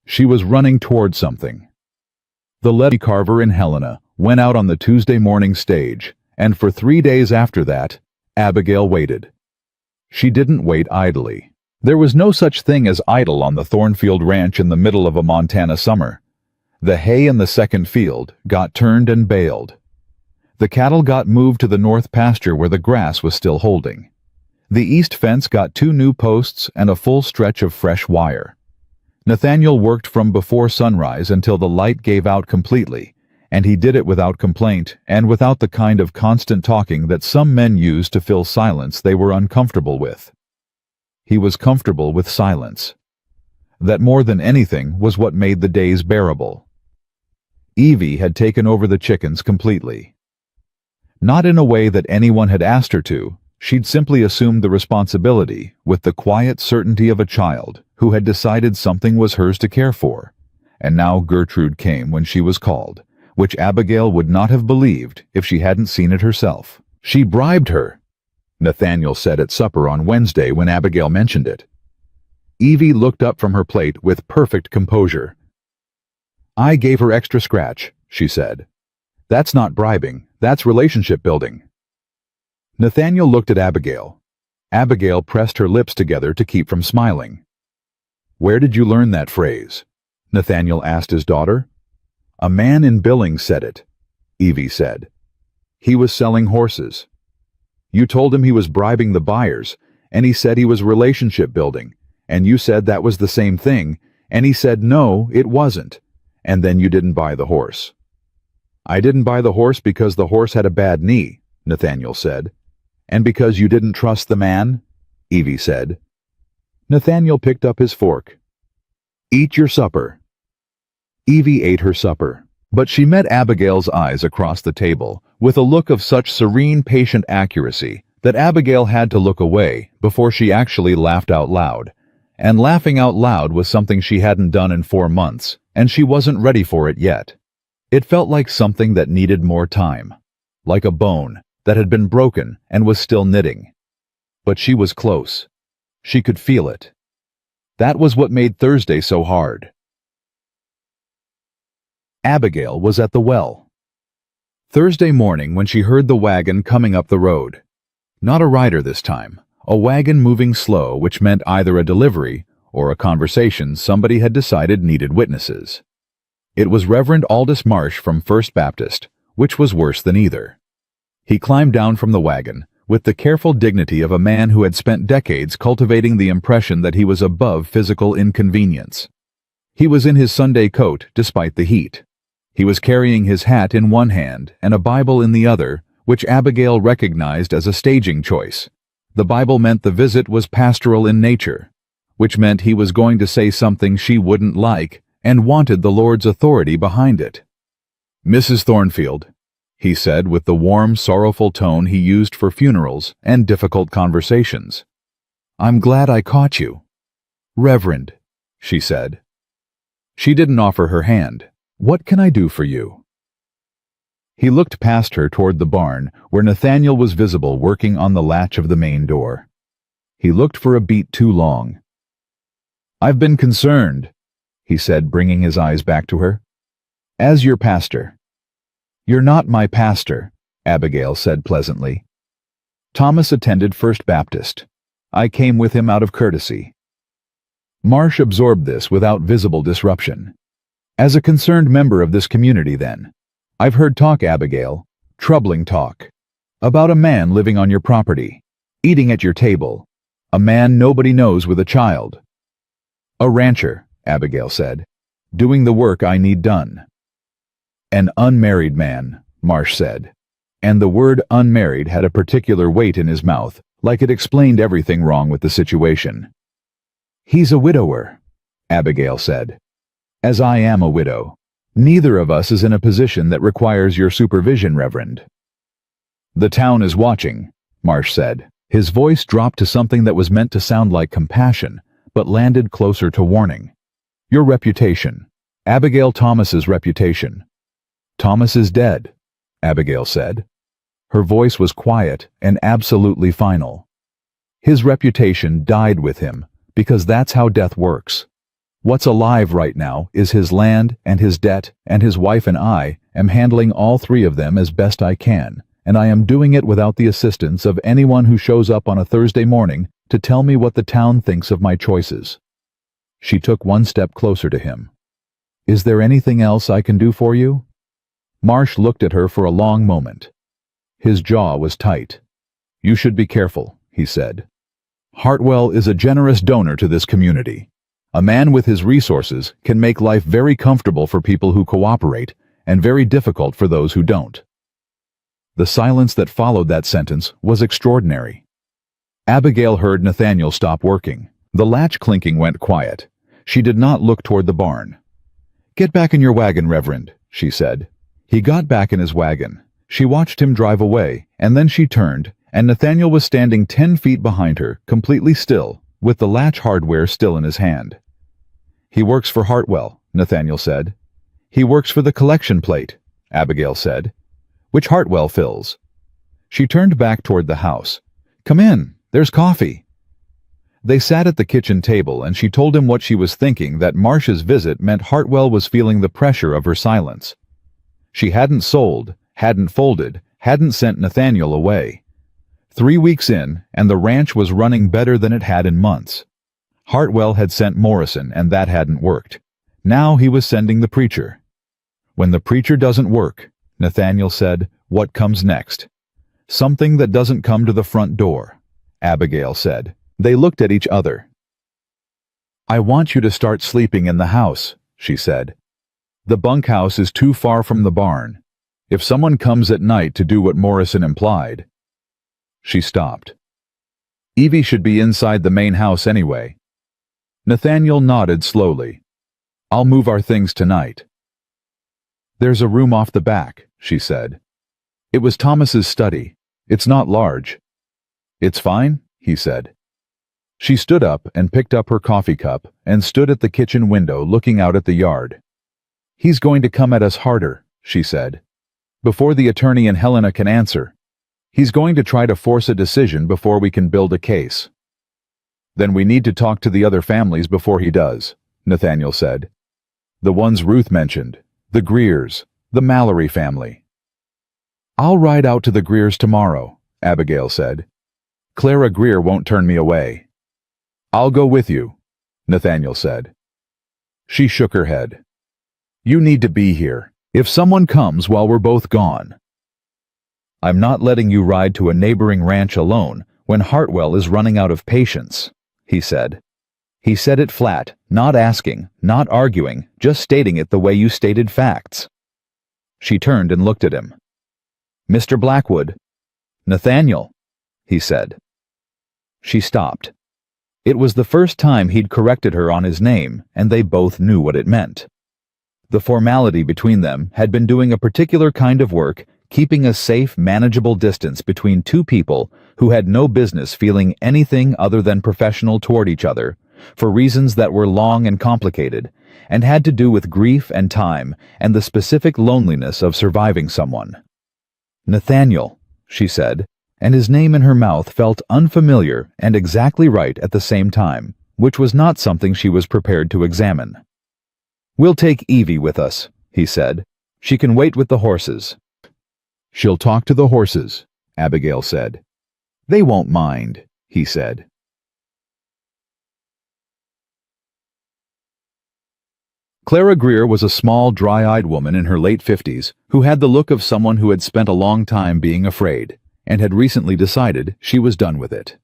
She was running toward something. The Letty Carver in Helena went out on the Tuesday morning stage, and for 3 days after that, Abigail waited. She didn't wait idly. There was no such thing as idle on the Thornfield Ranch in the middle of a Montana summer. The hay in the second field got turned and baled. The cattle got moved to the north pasture where the grass was still holding. The east fence got 2 new posts and a full stretch of fresh wire. Nathaniel worked from before sunrise until the light gave out completely, and he did it without complaint and without the kind of constant talking that some men use to fill silence they were uncomfortable with. He was comfortable with silence. That more than anything was what made the days bearable. Evie had taken over the chickens completely. Not in a way that anyone had asked her to. She'd simply assumed the responsibility with the quiet certainty of a child who had decided something was hers to care for. And now Gertrude came when she was called, which Abigail would not have believed if she hadn't seen it herself. She bribed her, Nathaniel said at supper on Wednesday when Abigail mentioned it. Evie looked up from her plate with perfect composure. "I gave her extra scratch," she said. "That's not bribing, that's relationship building." Nathaniel looked at Abigail. Abigail pressed her lips together to keep from smiling. "Where did you learn that phrase?" Nathaniel asked his daughter. "A man in Billings said it," Evie said. "He was selling horses. You told him he was bribing the buyers, and he said he was relationship building, and you said that was the same thing, and he said no, it wasn't, and then you didn't buy the horse." "I didn't buy the horse because the horse had a bad knee," Nathaniel said. "And because you didn't trust the man?" Evie said. Nathaniel picked up his fork. "Eat your supper." Evie ate her supper, but she met Abigail's eyes across the table with a look of such serene, patient accuracy that Abigail had to look away before she actually laughed out loud. And laughing out loud was something she hadn't done in 4 months, and she wasn't ready for it yet. It felt like something that needed more time, like a bone that had been broken and was still knitting. But she was close. She could feel it. That was what made Thursday so hard. Abigail was at the well. Thursday morning when she heard the wagon coming up the road. Not a rider this time, a wagon moving slow, which meant either a delivery or a conversation somebody had decided needed witnesses. It was Reverend Aldous Marsh from First Baptist, which was worse than either. He climbed down from the wagon with the careful dignity of a man who had spent decades cultivating the impression that he was above physical inconvenience. He was in his Sunday coat despite the heat. He was carrying his hat in one hand and a Bible in the other, which Abigail recognized as a staging choice. The Bible meant the visit was pastoral in nature, which meant he was going to say something she wouldn't like and wanted the Lord's authority behind it. "Mrs. Thornfield," he said with the warm, sorrowful tone he used for funerals and difficult conversations. "I'm glad I caught you." "Reverend," she said. She didn't offer her hand. "What can I do for you?" He looked past her toward the barn, where Nathaniel was visible working on the latch of the main door. He looked for a beat too long. "I've been concerned," he said, bringing his eyes back to her. "As your pastor." "You're not my pastor," Abigail said pleasantly. "Thomas attended First Baptist. I came with him out of courtesy." Marsh absorbed this without visible disruption. "As a concerned member of this community, then, I've heard talk, Abigail, troubling talk, about a man living on your property, eating at your table, a man nobody knows with a child." "A rancher," Abigail said, "doing the work I need done." "An unmarried man," Marsh said, and the word unmarried had a particular weight in his mouth, like it explained everything wrong with the situation. "He's a widower," Abigail said. "As I am a widow. Neither of us is in a position that requires your supervision, Reverend." "The town is watching," Marsh said. His voice dropped to something that was meant to sound like compassion, but landed closer to warning. "Your reputation. Abigail Thomas's reputation." "Thomas is dead," Abigail said. Her voice was quiet and absolutely final. His reputation died with him, because that's how death works. What's alive right now is his land and his debt, and his wife and I am handling all three of them as best I can, and I am doing it without the assistance of anyone who shows up on a Thursday morning to tell me what the town thinks of my choices. She took one step closer to him. Is there anything else I can do for you? Marsh looked at her for a long moment. His jaw was tight. You should be careful, he said. Hartwell is a generous donor to this community. A man with his resources can make life very comfortable for people who cooperate and very difficult for those who don't. The silence that followed that sentence was extraordinary. Abigail heard Nathaniel stop working. The latch clinking went quiet. She did not look toward the barn. Get back in your wagon, Reverend, she said. He got back in his wagon. She watched him drive away, and then she turned, and Nathaniel was standing 10 feet behind her, completely still, with the latch hardware still in his hand. He works for Hartwell, Nathaniel said. He works for the collection plate, Abigail said. Which Hartwell fills. She turned back toward the house. Come in, there's coffee. They sat at the kitchen table, and she told him what she was thinking, that Marsh's visit meant Hartwell was feeling the pressure of her silence. She hadn't sold, hadn't folded, hadn't sent Nathaniel away. 3 weeks in, and the ranch was running better than it had in months. Hartwell had sent Morrison, and that hadn't worked. Now he was sending the preacher. When the preacher doesn't work, Nathaniel said, what comes next? Something that doesn't come to the front door, Abigail said. They looked at each other. I want you to start sleeping in the house, she said. The bunkhouse is too far from the barn. If someone comes at night to do what Morrison implied. She stopped. Evie should be inside the main house anyway. Nathaniel nodded slowly. I'll move our things tonight. There's a room off the back, she said. It was Thomas's study. It's not large. It's fine, he said. She stood up and picked up her coffee cup and stood at the kitchen window looking out at the yard. He's going to come at us harder, she said. Before the attorney and Helena can answer. He's going to try to force a decision before we can build a case. Then we need to talk to the other families before he does, Nathaniel said. The ones Ruth mentioned, the Greers, the Mallory family. I'll ride out to the Greers tomorrow, Abigail said. Clara Greer won't turn me away. I'll go with you, Nathaniel said. She shook her head. You need to be here, if someone comes while we're both gone. I'm not letting you ride to a neighboring ranch alone when Hartwell is running out of patience, he said. He said it flat, not asking, not arguing, just stating it the way you stated facts. She turned and looked at him. Mr. Blackwood. Nathaniel, he said. She stopped. It was the first time he'd corrected her on his name, and they both knew what it meant. The formality between them had been doing a particular kind of work, keeping a safe, manageable distance between two people who had no business feeling anything other than professional toward each other, for reasons that were long and complicated, and had to do with grief and time and the specific loneliness of surviving someone. Nathaniel, she said, and his name in her mouth felt unfamiliar and exactly right at the same time, which was not something she was prepared to examine. We'll take Evie with us, he said. She can wait with the horses. She'll talk to the horses, Abigail said. They won't mind, he said. Clara Greer was a small, dry-eyed woman in her late 50s who had the look of someone who had spent a long time being afraid and had recently decided she was done with it.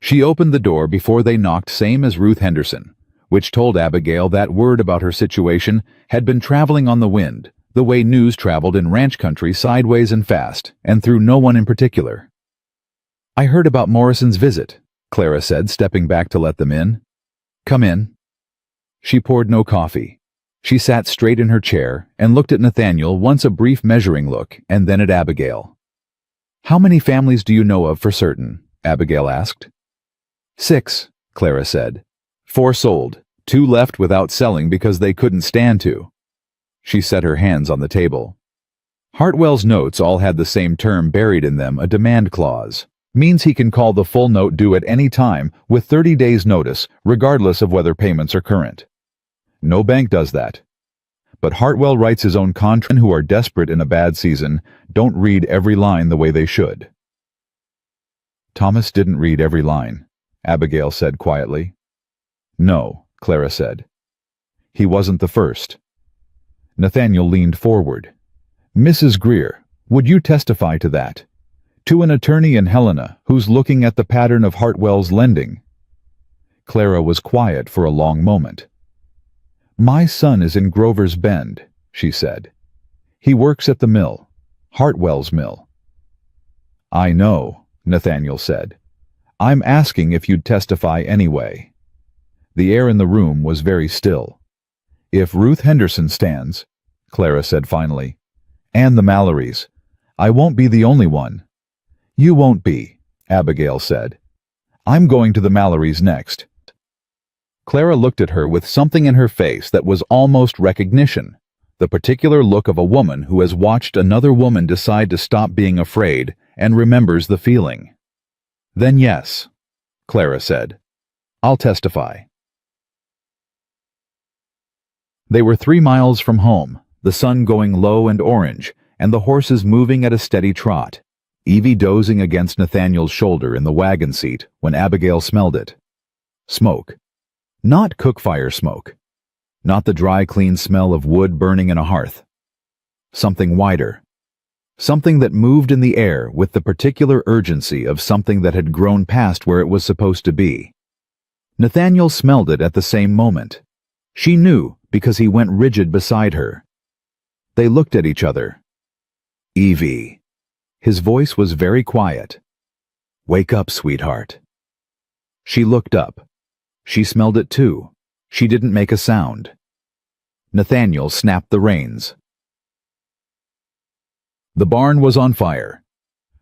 She opened the door before they knocked, same as Ruth Henderson, which told Abigail that word about her situation had been traveling on the wind, the way news traveled in ranch country, sideways and fast, and through no one in particular. I heard about Morrison's visit, Clara said, stepping back to let them in. Come in. She poured no coffee. She sat straight in her chair and looked at Nathaniel, once a brief measuring look, and then at Abigail. How many families do you know of for certain? Abigail asked. 6, Clara said. 4 sold, 2 left without selling because they couldn't stand to. She set her hands on the table. Hartwell's notes all had the same term buried in them, a demand clause. Means he can call the full note due at any time with 30 days notice, regardless of whether payments are current. No bank does that. But Hartwell writes his own contract. Who are desperate in a bad season don't read every line the way they should. Thomas didn't read every line, Abigail said quietly. No, Clara said. He wasn't the first. Nathaniel leaned forward. Mrs. Greer, would you testify to that? To an attorney in Helena who's looking at the pattern of Hartwell's lending. Clara was quiet for a long moment. My son is in Grover's Bend, she said. He works at the mill, Hartwell's mill. I know, Nathaniel said. I'm asking if you'd testify anyway. The air in the room was very still. If Ruth Henderson stands, Clara said finally, and the Mallorys, I won't be the only one. You won't be, Abigail said. I'm going to the Mallorys next. Clara looked at her with something in her face that was almost recognition, the particular look of a woman who has watched another woman decide to stop being afraid and remembers the feeling. Then yes, Clara said. I'll testify. They were 3 miles from home, the sun going low and orange, and the horses moving at a steady trot. Evie dozing against Nathaniel's shoulder in the wagon seat when Abigail smelled it. Smoke. Not cook-fire smoke. Not the dry, clean smell of wood burning in a hearth. Something wider. Something that moved in the air with the particular urgency of something that had grown past where it was supposed to be. Nathaniel smelled it at the same moment. She knew because he went rigid beside her. They looked at each other. Evie. His voice was very quiet. Wake up, sweetheart. She looked up. She smelled it too. She didn't make a sound. Nathaniel snapped the reins. The barn was on fire.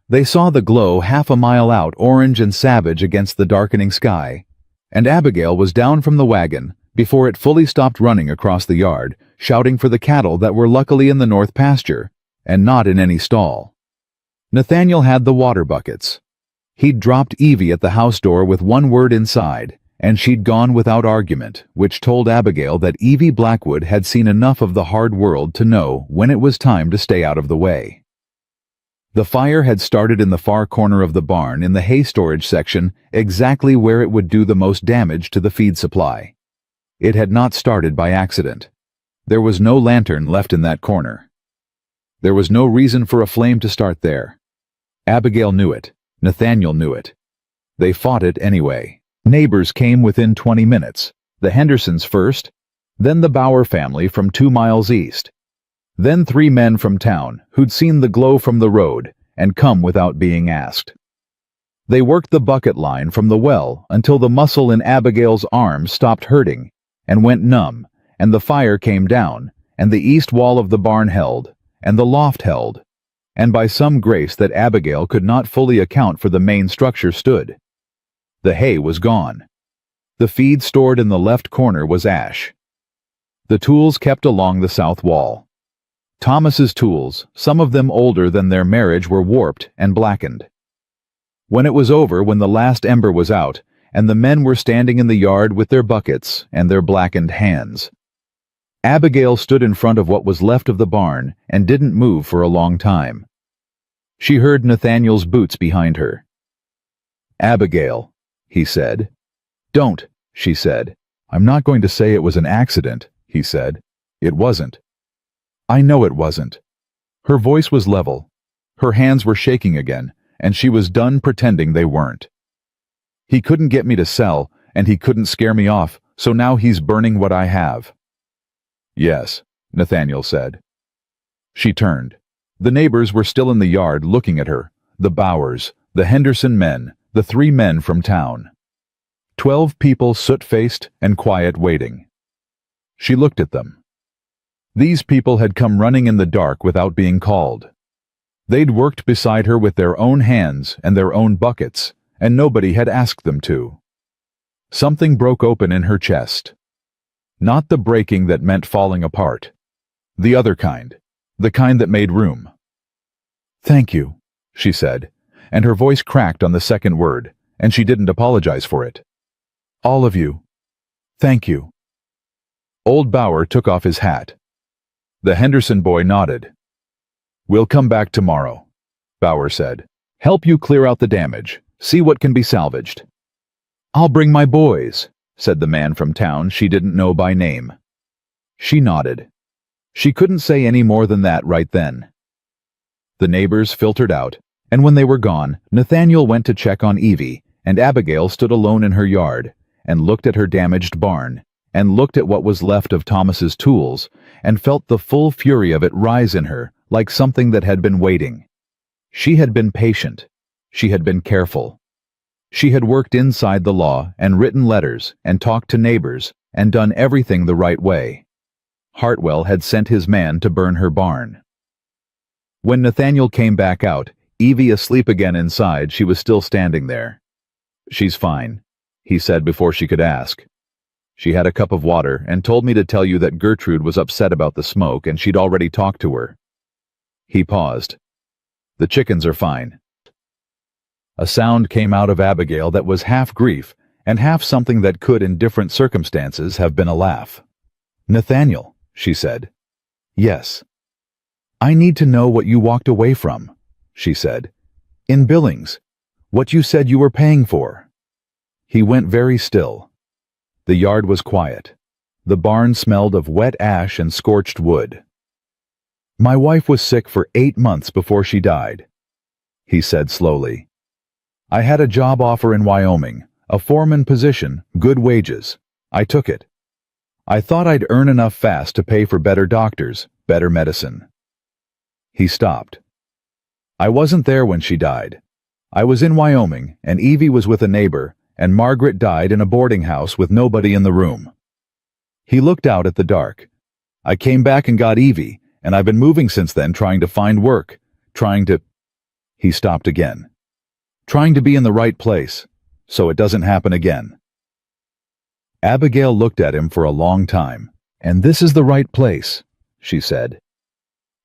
They saw the glow half a mile out, orange and savage against the darkening sky, and Abigail was down from the wagon before it fully stopped running across the yard, shouting for the cattle that were luckily in the north pasture, and not in any stall. Nathaniel had the water buckets. He'd dropped Evie at the house door with one word inside, and she'd gone without argument, which told Abigail that Evie Blackwood had seen enough of the hard world to know when it was time to stay out of the way. The fire had started in the far corner of the barn in the hay storage section, exactly where it would do the most damage to the feed supply. It had not started by accident. There was no lantern left in that corner. There was no reason for a flame to start there. Abigail knew it. Nathaniel knew it. They fought it anyway. Neighbors came within 20 minutes. The Hendersons first, then the Bauer family from 2 miles east. Then 3 men from town who'd seen the glow from the road and come without being asked. They worked the bucket line from the well until the muscle in Abigail's arm stopped hurting and went numb, and the fire came down, and the east wall of the barn held, and the loft held, and by some grace that Abigail could not fully account for the main structure stood. The hay was gone. The feed stored in the left corner was ash. The tools kept along the south wall. Thomas's tools, some of them older than their marriage, were warped and blackened. When it was over, when the last ember was out, and the men were standing in the yard with their buckets and their blackened hands, Abigail stood in front of what was left of the barn and didn't move for a long time. She heard Nathaniel's boots behind her. Abigail, he said. Don't, she said. I'm not going to say it was an accident, he said. It wasn't. I know it wasn't. Her voice was level. Her hands were shaking again, and she was done pretending they weren't. He couldn't get me to sell, and he couldn't scare me off, so now he's burning what I have. Yes, Nathaniel said. She turned. The neighbors were still in the yard looking at her, the Bowers, the Henderson men, the 3 men from town. 12 people soot-faced and quiet waiting. She looked at them. These people had come running in the dark without being called. They'd worked beside her with their own hands and their own buckets, and nobody had asked them to. Something broke open in her chest. Not the breaking that meant falling apart. The other kind. The kind that made room. "Thank you," she said, and her voice cracked on the second word, and she didn't apologize for it. "All of you. Thank you." Old Bauer took off his hat. The Henderson boy nodded. "We'll come back tomorrow," Bauer said. "Help you clear out the damage, see what can be salvaged." "I'll bring my boys," said the man from town she didn't know by name. She nodded. She couldn't say any more than that right then. The neighbors filtered out, and when they were gone, Nathaniel went to check on Evie, and Abigail stood alone in her yard, and looked at her damaged barn, and looked at what was left of Thomas's tools, and felt the full fury of it rise in her, like something that had been waiting. She had been patient. She had been careful. She had worked inside the law, and written letters, and talked to neighbors, and done everything the right way. Hartwell had sent his man to burn her barn. When Nathaniel came back out, Evie asleep again inside, she was still standing there. "She's fine," he said before she could ask. "She had a cup of water and told me to tell you that Gertrude was upset about the smoke and she'd already talked to her." He paused. "The chickens are fine." A sound came out of Abigail that was half grief and half something that could, in different circumstances, have been a laugh. "Nathaniel," she said. "Yes." "I need to know what you walked away from," she said. "In Billings. What you said you were paying for." He went very still. The yard was quiet. The barn smelled of wet ash and scorched wood. "My wife was sick for 8 months before she died," he said slowly. "I had a job offer in Wyoming, a foreman position, good wages. I took it. I thought I'd earn enough fast to pay for better doctors, better medicine." He stopped. "I wasn't there when she died. I was in Wyoming, and Evie was with a neighbor, and Margaret died in a boarding house with nobody in the room." He looked out at the dark. "I came back and got Evie, and I've been moving since then, trying to find work, trying to—" He stopped again. "Trying to be in the right place, so it doesn't happen again." Abigail looked at him for a long time. "And this is the right place," she said.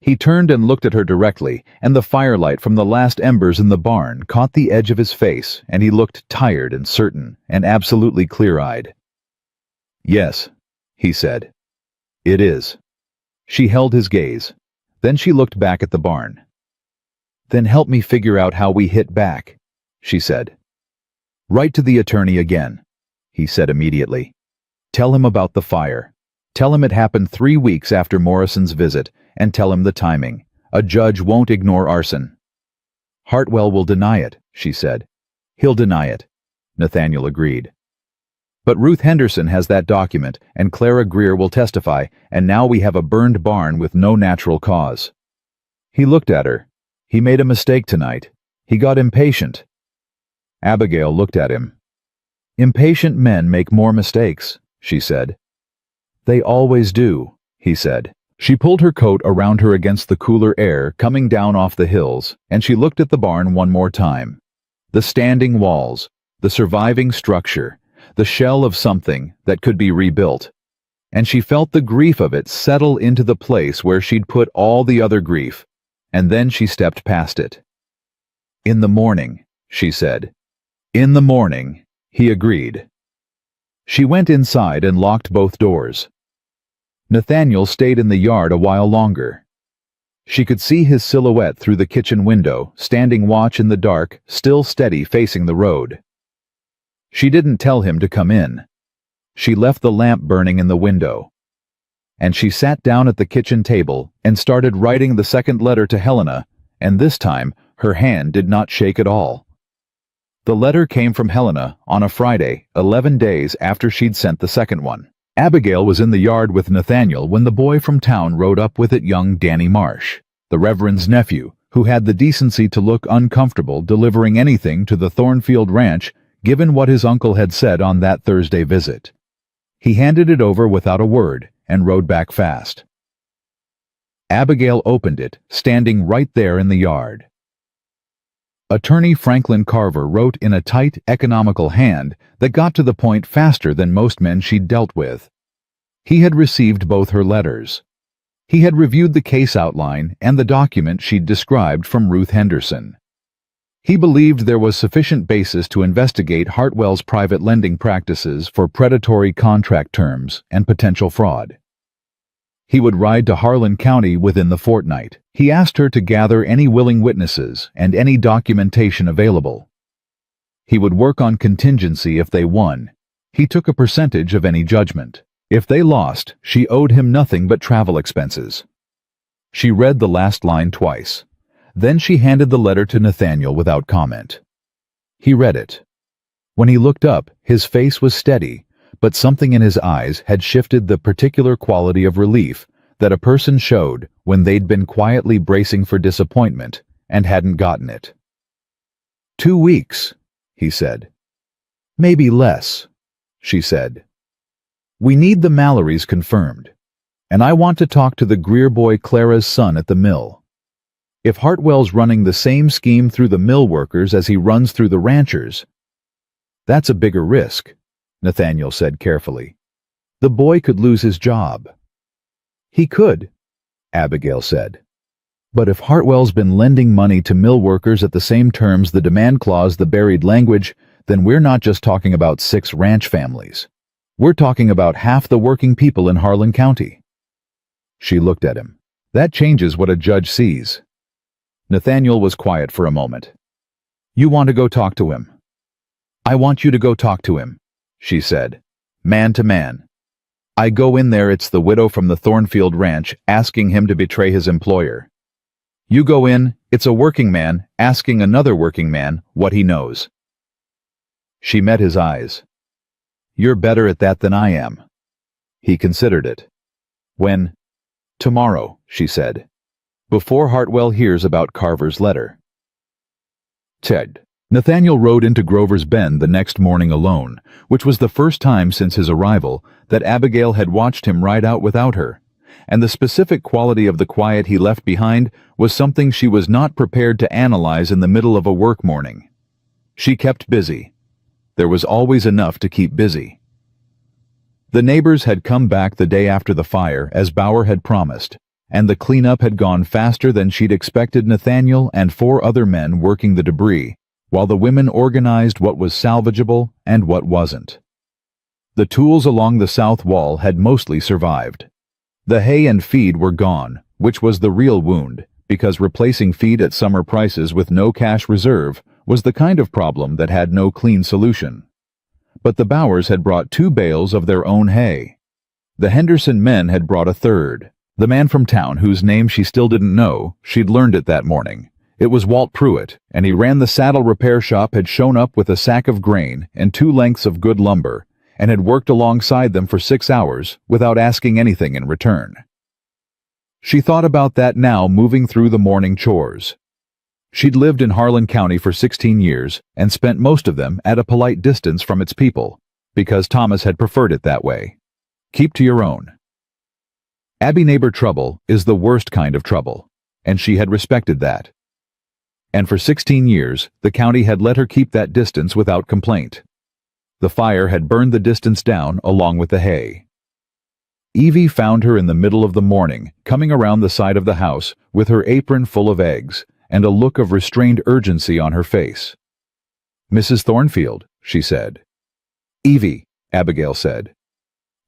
He turned and looked at her directly, and the firelight from the last embers in the barn caught the edge of his face, and he looked tired and certain, and absolutely clear-eyed. "Yes," he said. "It is." She held his gaze. Then she looked back at the barn. "Then help me figure out how we hit back," she said. "Write to the attorney again," he said immediately. "Tell him about the fire. Tell him it happened 3 weeks after Morrison's visit, and tell him the timing. A judge won't ignore arson." "Hartwell will deny it," she said. "He'll deny it," Nathaniel agreed. "But Ruth Henderson has that document, and Clara Greer will testify, and now we have a burned barn with no natural cause." He looked at her. "He made a mistake tonight. He got impatient." Abigail looked at him. "Impatient men make more mistakes," she said. "They always do," he said. She pulled her coat around her against the cooler air coming down off the hills, and she looked at the barn one more time. The standing walls, the surviving structure, the shell of something that could be rebuilt. And she felt the grief of it settle into the place where she'd put all the other grief, and then she stepped past it. "In the morning," she said. "In the morning," he agreed. She went inside and locked both doors. Nathaniel stayed in the yard a while longer. She could see his silhouette through the kitchen window, standing watch in the dark, still steady facing the road. She didn't tell him to come in. She left the lamp burning in the window. And she sat down at the kitchen table and started writing the second letter to Helena, and this time her hand did not shake at all. The letter came from Helena on a Friday, 11 days after she'd sent the second one. Abigail was in the yard with Nathaniel when the boy from town rode up with it, young Danny Marsh, the Reverend's nephew, who had the decency to look uncomfortable delivering anything to the Thornfield Ranch, given what his uncle had said on that Thursday visit. He handed it over without a word and rode back fast. Abigail opened it, standing right there in the yard. Attorney Franklin Carver wrote in a tight, economical hand that got to the point faster than most men she'd dealt with. He had received both her letters. He had reviewed the case outline and the document she'd described from Ruth Henderson. He believed there was sufficient basis to investigate Hartwell's private lending practices for predatory contract terms and potential fraud. He would ride to Harlan County within the fortnight. He asked her to gather any willing witnesses and any documentation available. He would work on contingency if they won. He took a percentage of any judgment. If they lost, she owed him nothing but travel expenses. She read the last line twice. Then she handed the letter to Nathaniel without comment. He read it. When he looked up, his face was steady, but something in his eyes had shifted the particular quality of relief that a person showed when they'd been quietly bracing for disappointment and hadn't gotten it. 2 weeks, he said. Maybe less, she said. We need the Mallorys confirmed, and I want to talk to the Greer boy Clara's son at the mill. If Hartwell's running the same scheme through the mill workers as he runs through the ranchers, that's a bigger risk, Nathaniel said carefully. The boy could lose his job. He could, Abigail said. But if Hartwell's been lending money to mill workers at the same terms the demand clause, the buried language, then we're not just talking about 6 ranch families. We're talking about half the working people in Harlan County. She looked at him. That changes what a judge sees. Nathaniel was quiet for a moment. You want to go talk to him? I want you to go talk to him, she said, man to man. I go in there, it's the widow from the Thornfield Ranch asking him to betray his employer. You go in, it's a working man asking another working man what he knows. She met his eyes. You're better at that than I am. He considered it. When? Tomorrow, she said. Before Hartwell hears about Carver's letter. Ted. Nathaniel rode into Grover's Bend the next morning alone, which was the first time since his arrival that Abigail had watched him ride out without her, and the specific quality of the quiet he left behind was something she was not prepared to analyze in the middle of a work morning. She kept busy. There was always enough to keep busy. The neighbors had come back the day after the fire, as Bauer had promised, and the cleanup had gone faster than she'd expected. Nathaniel and 4 other men working the debris, while the women organized what was salvageable and what wasn't. The tools along the south wall had mostly survived. The hay and feed were gone, which was the real wound, because replacing feed at summer prices with no cash reserve was the kind of problem that had no clean solution. But the Bauers had brought 2 bales of their own hay. The Henderson men had brought a third. The man from town, whose name she still didn't know, she'd learned it that morning. It was Walt Pruitt, and he ran the saddle repair shop, had shown up with a sack of grain and 2 lengths of good lumber, and had worked alongside them for 6 hours without asking anything in return. She thought about that now, moving through the morning chores. She'd lived in Harlan County for 16 years and spent most of them at a polite distance from its people, because Thomas had preferred it that way. Keep to your own. Abby neighbor trouble is the worst kind of trouble, and she had respected that. And for 16 years, the county had let her keep that distance without complaint. The fire had burned the distance down along with the hay. Evie found her in the middle of the morning, coming around the side of the house with her apron full of eggs and a look of restrained urgency on her face. Mrs. Thornfield, she said. Evie, Abigail said.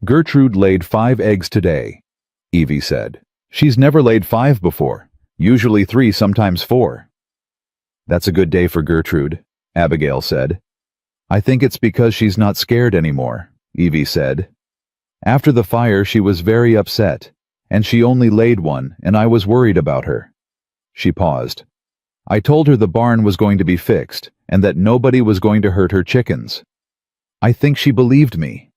Gertrude laid 5 eggs today, Evie said. She's never laid 5 before, usually 3, sometimes 4. That's a good day for Gertrude, Abigail said. I think it's because she's not scared anymore, Evie said. After the fire she was very upset, and she only laid 1, and I was worried about her. She paused. I told her the barn was going to be fixed, and that nobody was going to hurt her chickens. I think she believed me.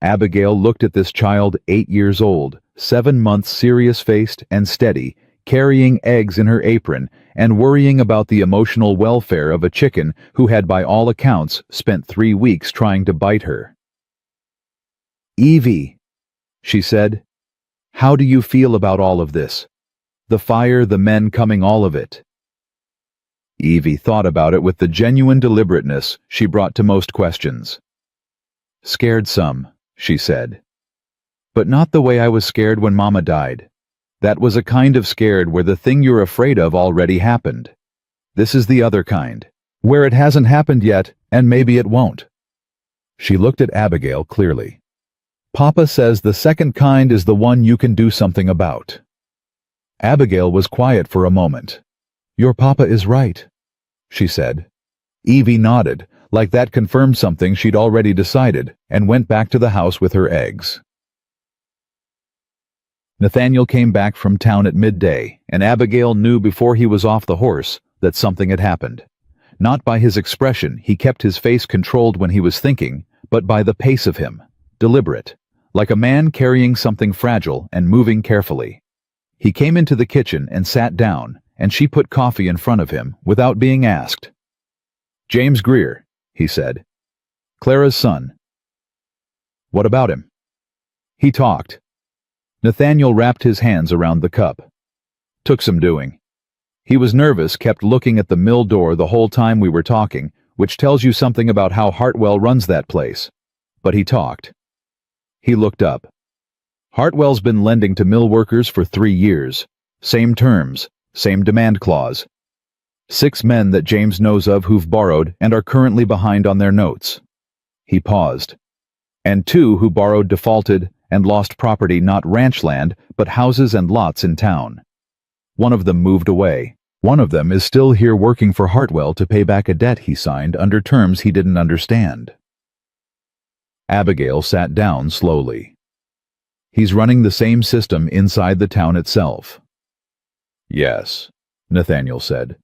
Abigail looked at this child, 8 years old, 7 months, serious-faced and steady, carrying eggs in her apron and worrying about the emotional welfare of a chicken who had by all accounts spent 3 weeks trying to bite her. Evie, she said, how do you feel about all of this? The fire, the men coming, all of it. Evie thought about it with the genuine deliberateness she brought to most questions. Scared some, she said. But not the way I was scared when Mama died. That was a kind of scared where the thing you're afraid of already happened. This is the other kind, where it hasn't happened yet, and maybe it won't." She looked at Abigail clearly. "Papa says the second kind is the one you can do something about." Abigail was quiet for a moment. "Your papa is right," she said. Evie nodded, like that confirmed something she'd already decided, and went back to the house with her eggs. Nathaniel came back from town at midday, and Abigail knew before he was off the horse that something had happened. Not by his expression, he kept his face controlled when he was thinking, but by the pace of him, deliberate, like a man carrying something fragile and moving carefully. He came into the kitchen and sat down, and she put coffee in front of him without being asked. "James Greer," he said. "Clara's son." "What about him?" "He talked." Nathaniel wrapped his hands around the cup. "Took some doing. He was nervous, kept looking at the mill door the whole time we were talking, which tells you something about how Hartwell runs that place. But he talked." He looked up. "Hartwell's been lending to mill workers for 3 years. Same terms, same demand clause. 6 men that James knows of who've borrowed and are currently behind on their notes." He paused. "And 2 who borrowed defaulted and lost property, not ranch land, but houses and lots in town. One of them moved away. One of them is still here working for Hartwell to pay back a debt he signed under terms he didn't understand." Abigail sat down slowly. "He's running the same system inside the town itself." "Yes," Nathaniel said.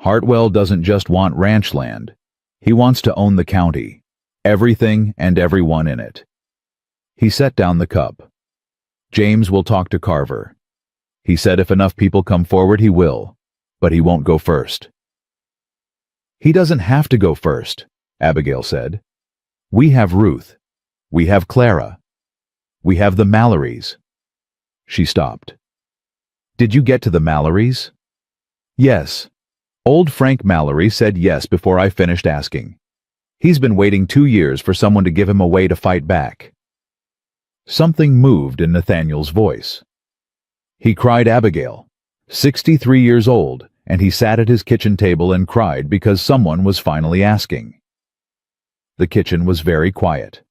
"Hartwell doesn't just want ranch land. He wants to own the county, everything and everyone in it." He set down the cup. "James will talk to Carver. He said if enough people come forward he will, but he won't go first." "He doesn't have to go first," Abigail said. "We have Ruth. We have Clara. We have the Mallorys." She stopped. "Did you get to the Mallorys?" "Yes. Old Frank Mallory said yes before I finished asking. He's been waiting 2 years for someone to give him a way to fight back." Something moved in Nathaniel's voice. He cried Abigail, 63 years old, and he sat at his kitchen table and cried because someone was finally asking. The kitchen was very quiet.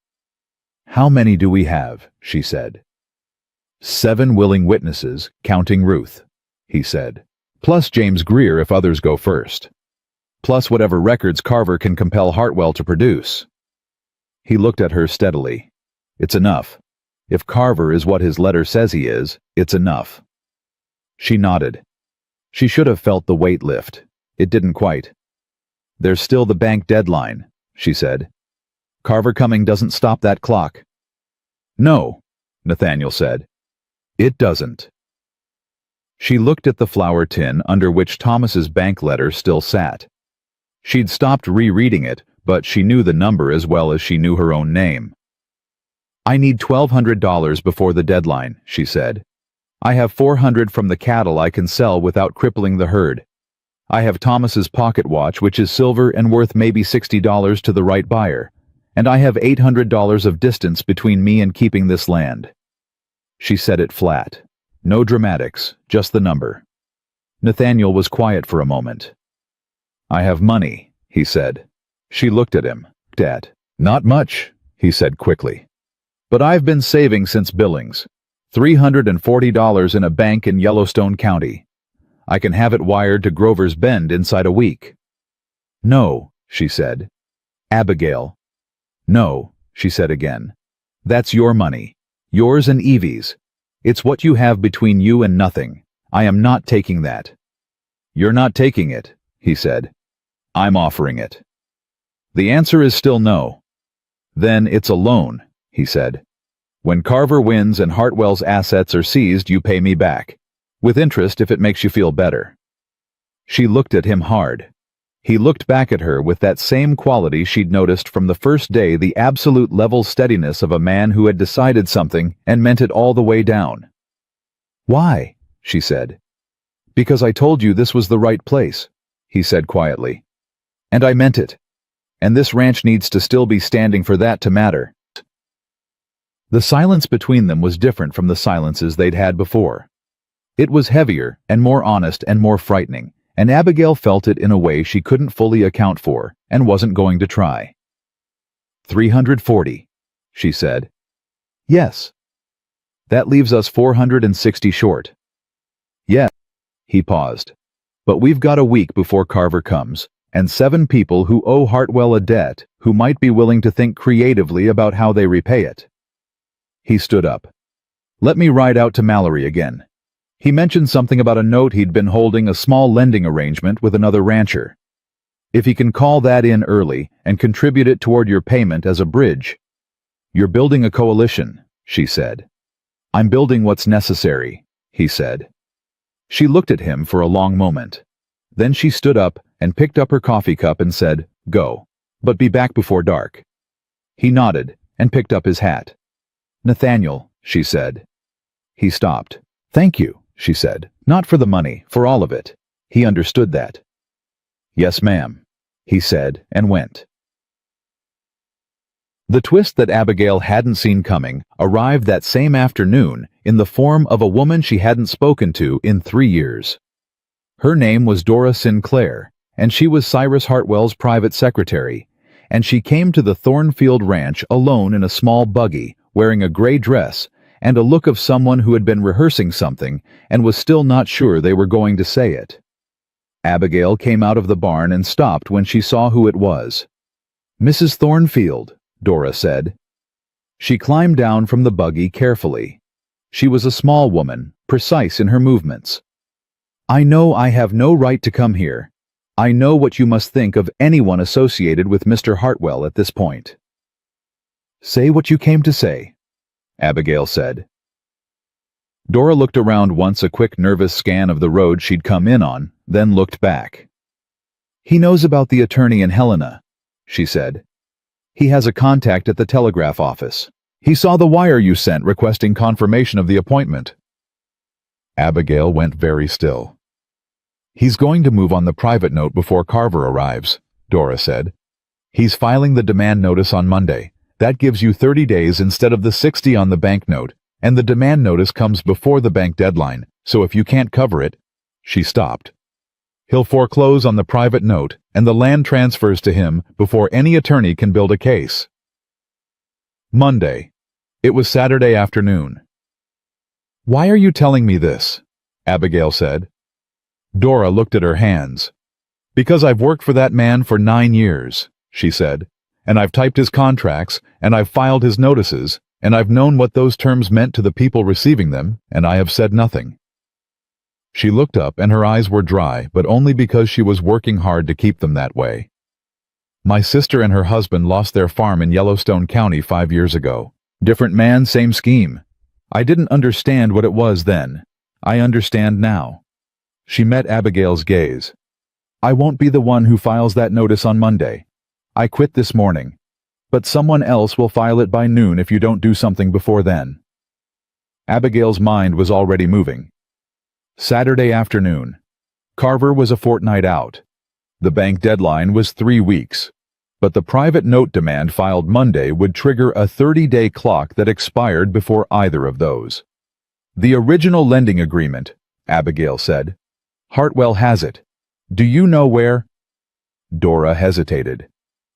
"How many do we have?" she said. 7 willing witnesses, counting Ruth," he said. "Plus James Greer if others go first. Plus whatever records Carver can compel Hartwell to produce." He looked at her steadily. "It's enough. If Carver is what his letter says he is, it's enough." She nodded. She should have felt the weight lift. It didn't quite. "There's still the bank deadline," she said. "Carver coming doesn't stop that clock." "No," Nathaniel said. "It doesn't." She looked at the flour tin under which Thomas's bank letter still sat. She'd stopped rereading it, but she knew the number as well as she knew her own name. "I need $1,200 before the deadline," she said. "I have $400 from the cattle I can sell without crippling the herd. I have Thomas's pocket watch, which is silver and worth maybe $60 to the right buyer. And I have $800 of distance between me and keeping this land." She said it flat. No dramatics, just the number. Nathaniel was quiet for a moment. "I have money," he said. She looked at him. "Not much," he said quickly. "But I've been saving since Billings. $340 in a bank in Yellowstone County. I can have it wired to Grover's Bend inside a week." "No," she said. "Abigail." "No," she said again. "That's your money. Yours and Evie's. It's what you have between you and nothing. I am not taking that." "You're not taking it," he said. "I'm offering it." "The answer is still no." "Then it's a loan," he said. "When Carver wins and Hartwell's assets are seized, you pay me back. With interest if it makes you feel better." She looked at him hard. He looked back at her with that same quality she'd noticed from the first day, the absolute level steadiness of a man who had decided something and meant it all the way down. "Why?" she said. "Because I told you this was the right place," he said quietly. "And I meant it. And this ranch needs to still be standing for that to matter." The silence between them was different from the silences they'd had before. It was heavier and more honest and more frightening, and Abigail felt it in a way she couldn't fully account for and wasn't going to try. 340, she said. Yes. That leaves us 460 short. Yes. He paused. But we've got a week before Carver comes, and 7 people who owe Hartwell a debt who might be willing to think creatively about how they repay it. He stood up. Let me ride out to Mallory again. He mentioned something about a note he'd been holding, a small lending arrangement with another rancher. If he can call that in early and contribute it toward your payment as a bridge. You're building a coalition, she said. I'm building what's necessary, he said. She looked at him for a long moment. Then she stood up and picked up her coffee cup and said, Go, but be back before dark. He nodded and picked up his hat. Nathaniel, she said. He stopped. Thank you, she said. Not for the money, for all of it. He understood that. Yes, ma'am, he said and went. The twist that Abigail hadn't seen coming arrived that same afternoon in the form of a woman she hadn't spoken to in 3 years. Her name was Dora Sinclair, and she was Cyrus Hartwell's private secretary, and she came to the Thornfield Ranch alone in a small buggy, wearing a gray dress and a look of someone who had been rehearsing something and was still not sure they were going to say it. Abigail came out of the barn and stopped when she saw who it was. Mrs. Thornfield, Dora said. She climbed down from the buggy carefully. She was a small woman, precise in her movements. I know I have no right to come here. I know what you must think of anyone associated with Mr. Hartwell at this point. Say what you came to say, Abigail said. Dora looked around once, a quick nervous scan of the road she'd come in on, then looked back. He knows about the attorney in Helena, she said. He has a contact at the telegraph office. He saw the wire you sent requesting confirmation of the appointment. Abigail went very still. He's going to move on the private note before Carver arrives, Dora said. He's filing the demand notice on Monday. That gives you 30 days instead of the 60 on the bank note, and the demand notice comes before the bank deadline, so if you can't cover it, she stopped. He'll foreclose on the private note, and the land transfers to him before any attorney can build a case. Monday. It was Saturday afternoon. Why are you telling me this? Abigail said. Dora looked at her hands. Because I've worked for that man for 9 years, she said, and I've typed his contracts, and I've filed his notices, and I've known what those terms meant to the people receiving them, and I have said nothing. She looked up and her eyes were dry, but only because she was working hard to keep them that way. My sister and her husband lost their farm in Yellowstone County 5 years ago. Different man, same scheme. I didn't understand what it was then. I understand now. She met Abigail's gaze. I won't be the one who files that notice on Monday. I quit this morning. But someone else will file it by noon if you don't do something before then. Abigail's mind was already moving. Saturday afternoon. Carver was a fortnight out. The bank deadline was 3 weeks. But the private note demand filed Monday would trigger a 30-day clock that expired before either of those. The original lending agreement, Abigail said. Hartwell has it. Do you know where? Dora hesitated.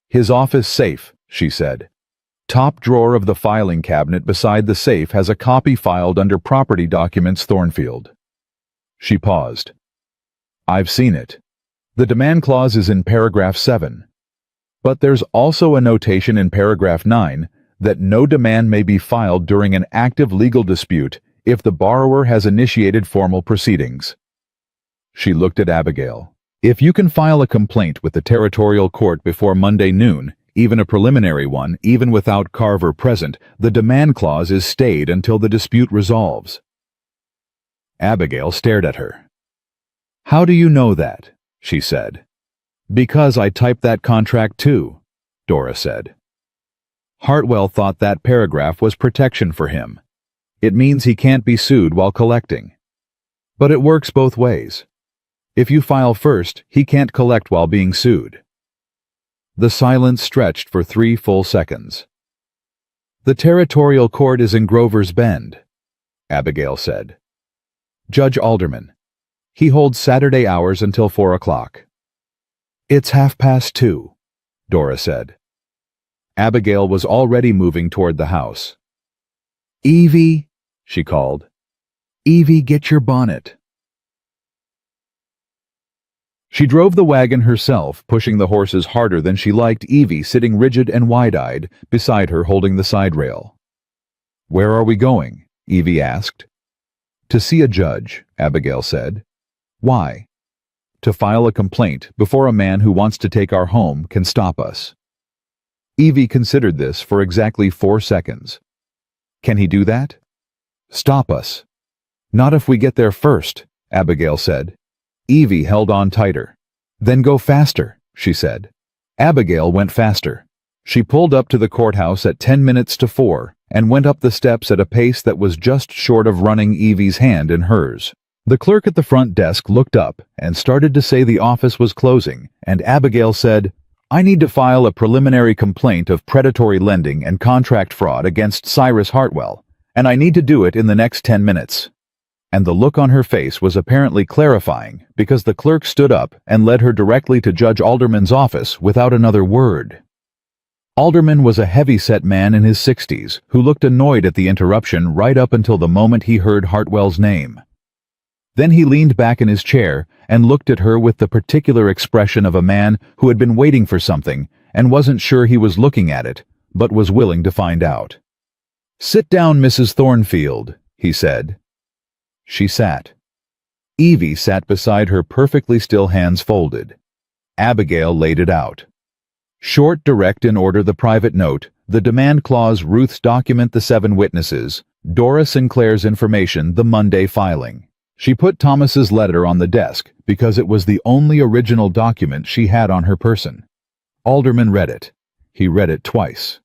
His office safe, she said. Top drawer of the filing cabinet beside the safe has a copy filed under Property Documents Thornfield. She paused. I've seen it. The demand clause is in paragraph 7. But there's also a notation in paragraph 9 that no demand may be filed during an active legal dispute if the borrower has initiated formal proceedings. She looked at Abigail. If you can file a complaint with the territorial court before Monday noon, even a preliminary one, even without Carver present, the demand clause is stayed until the dispute resolves. Abigail stared at her. How do you know that? She said. Because I typed that contract too, Dora said. Hartwell thought that paragraph was protection for him. It means he can't be sued while collecting. But it works both ways. If you file first, he can't collect while being sued. The silence stretched for 3 full seconds. The territorial court is in Grover's Bend, Abigail said. Judge Alderman. He holds Saturday hours until 4 o'clock. It's 2:30, Dora said. Abigail was already moving toward the house. Evie, she called. Evie, get your bonnet. She drove the wagon herself, pushing the horses harder than she liked Evie sitting rigid and wide-eyed beside her holding the side rail. Where are we going? Evie asked. To see a judge, Abigail said. Why? To file a complaint before a man who wants to take our home can stop us. Evie considered this for exactly 4 seconds. Can he do that? Stop us. Not if we get there first, Abigail said. Evie held on tighter. Then go faster, she said. Abigail went faster. She pulled up to the courthouse at 10 minutes to 4 and went up the steps at a pace that was just short of running Evie's hand in hers. The clerk at the front desk looked up and started to say the office was closing, and Abigail said, I need to file a preliminary complaint of predatory lending and contract fraud against Cyrus Hartwell, and I need to do it in the next 10 minutes. And the look on her face was apparently clarifying because the clerk stood up and led her directly to Judge Alderman's office without another word. Alderman was a heavy-set man in his 60s who looked annoyed at the interruption right up until the moment he heard Hartwell's name. Then he leaned back in his chair and looked at her with the particular expression of a man who had been waiting for something and wasn't sure he was looking at it, but was willing to find out. Sit down, Mrs. Thornfield, he said. She sat. Evie sat beside her perfectly still, hands folded. Abigail laid it out. Short, direct, in order: the private note, the demand clause, Ruth's document, the 7 witnesses, Dora Sinclair's information, the Monday filing. She put Thomas's letter on the desk because it was the only original document she had on her person. Alderman read it. He read it twice.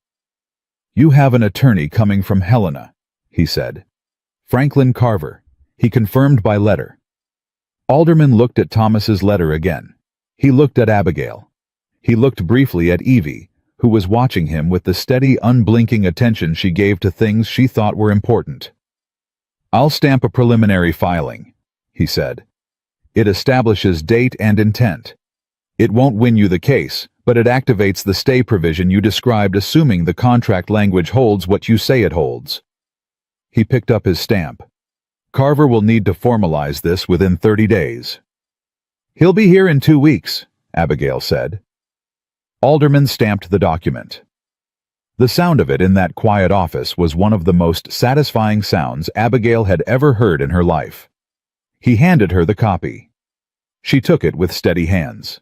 You have an attorney coming from Helena, he said. Franklin Carver. He confirmed by letter. Alderman looked at Thomas's letter again. He looked at Abigail. He looked briefly at Evie, who was watching him with the steady, unblinking attention she gave to things she thought were important. I'll stamp a preliminary filing, he said. It establishes date and intent. It won't win you the case, but it activates the stay provision you described, assuming the contract language holds what you say it holds. He picked up his stamp. Carver will need to formalize this within 30 days. He'll be here in 2 weeks, Abigail said. Alderman stamped the document. The sound of it in that quiet office was one of the most satisfying sounds Abigail had ever heard in her life. He handed her the copy. She took it with steady hands.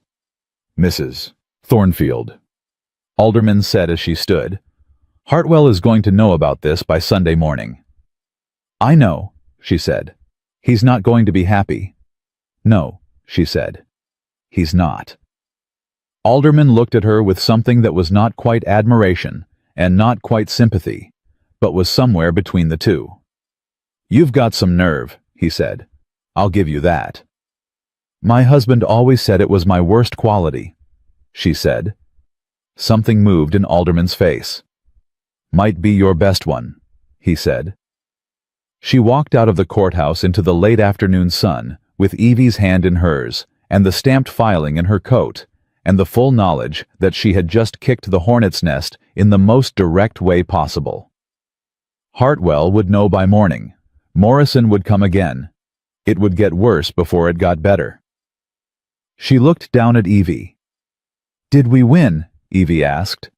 Mrs. Thornfield, Alderman said as she stood, Hartwell is going to know about this by Sunday morning. I know, she said. He's not going to be happy. No, she said. He's not. Alderman looked at her with something that was not quite admiration and not quite sympathy, but was somewhere between the two. You've got some nerve, he said. I'll give you that. My husband always said it was my worst quality, she said. Something moved in Alderman's face. Might be your best one, he said. She walked out of the courthouse into the late afternoon sun with Evie's hand in hers and the stamped filing in her coat, and the full knowledge that she had just kicked the hornet's nest in the most direct way possible. Hartwell would know by morning. Morrison would come again. It would get worse before it got better. She looked down at Evie. Did we win? Evie asked.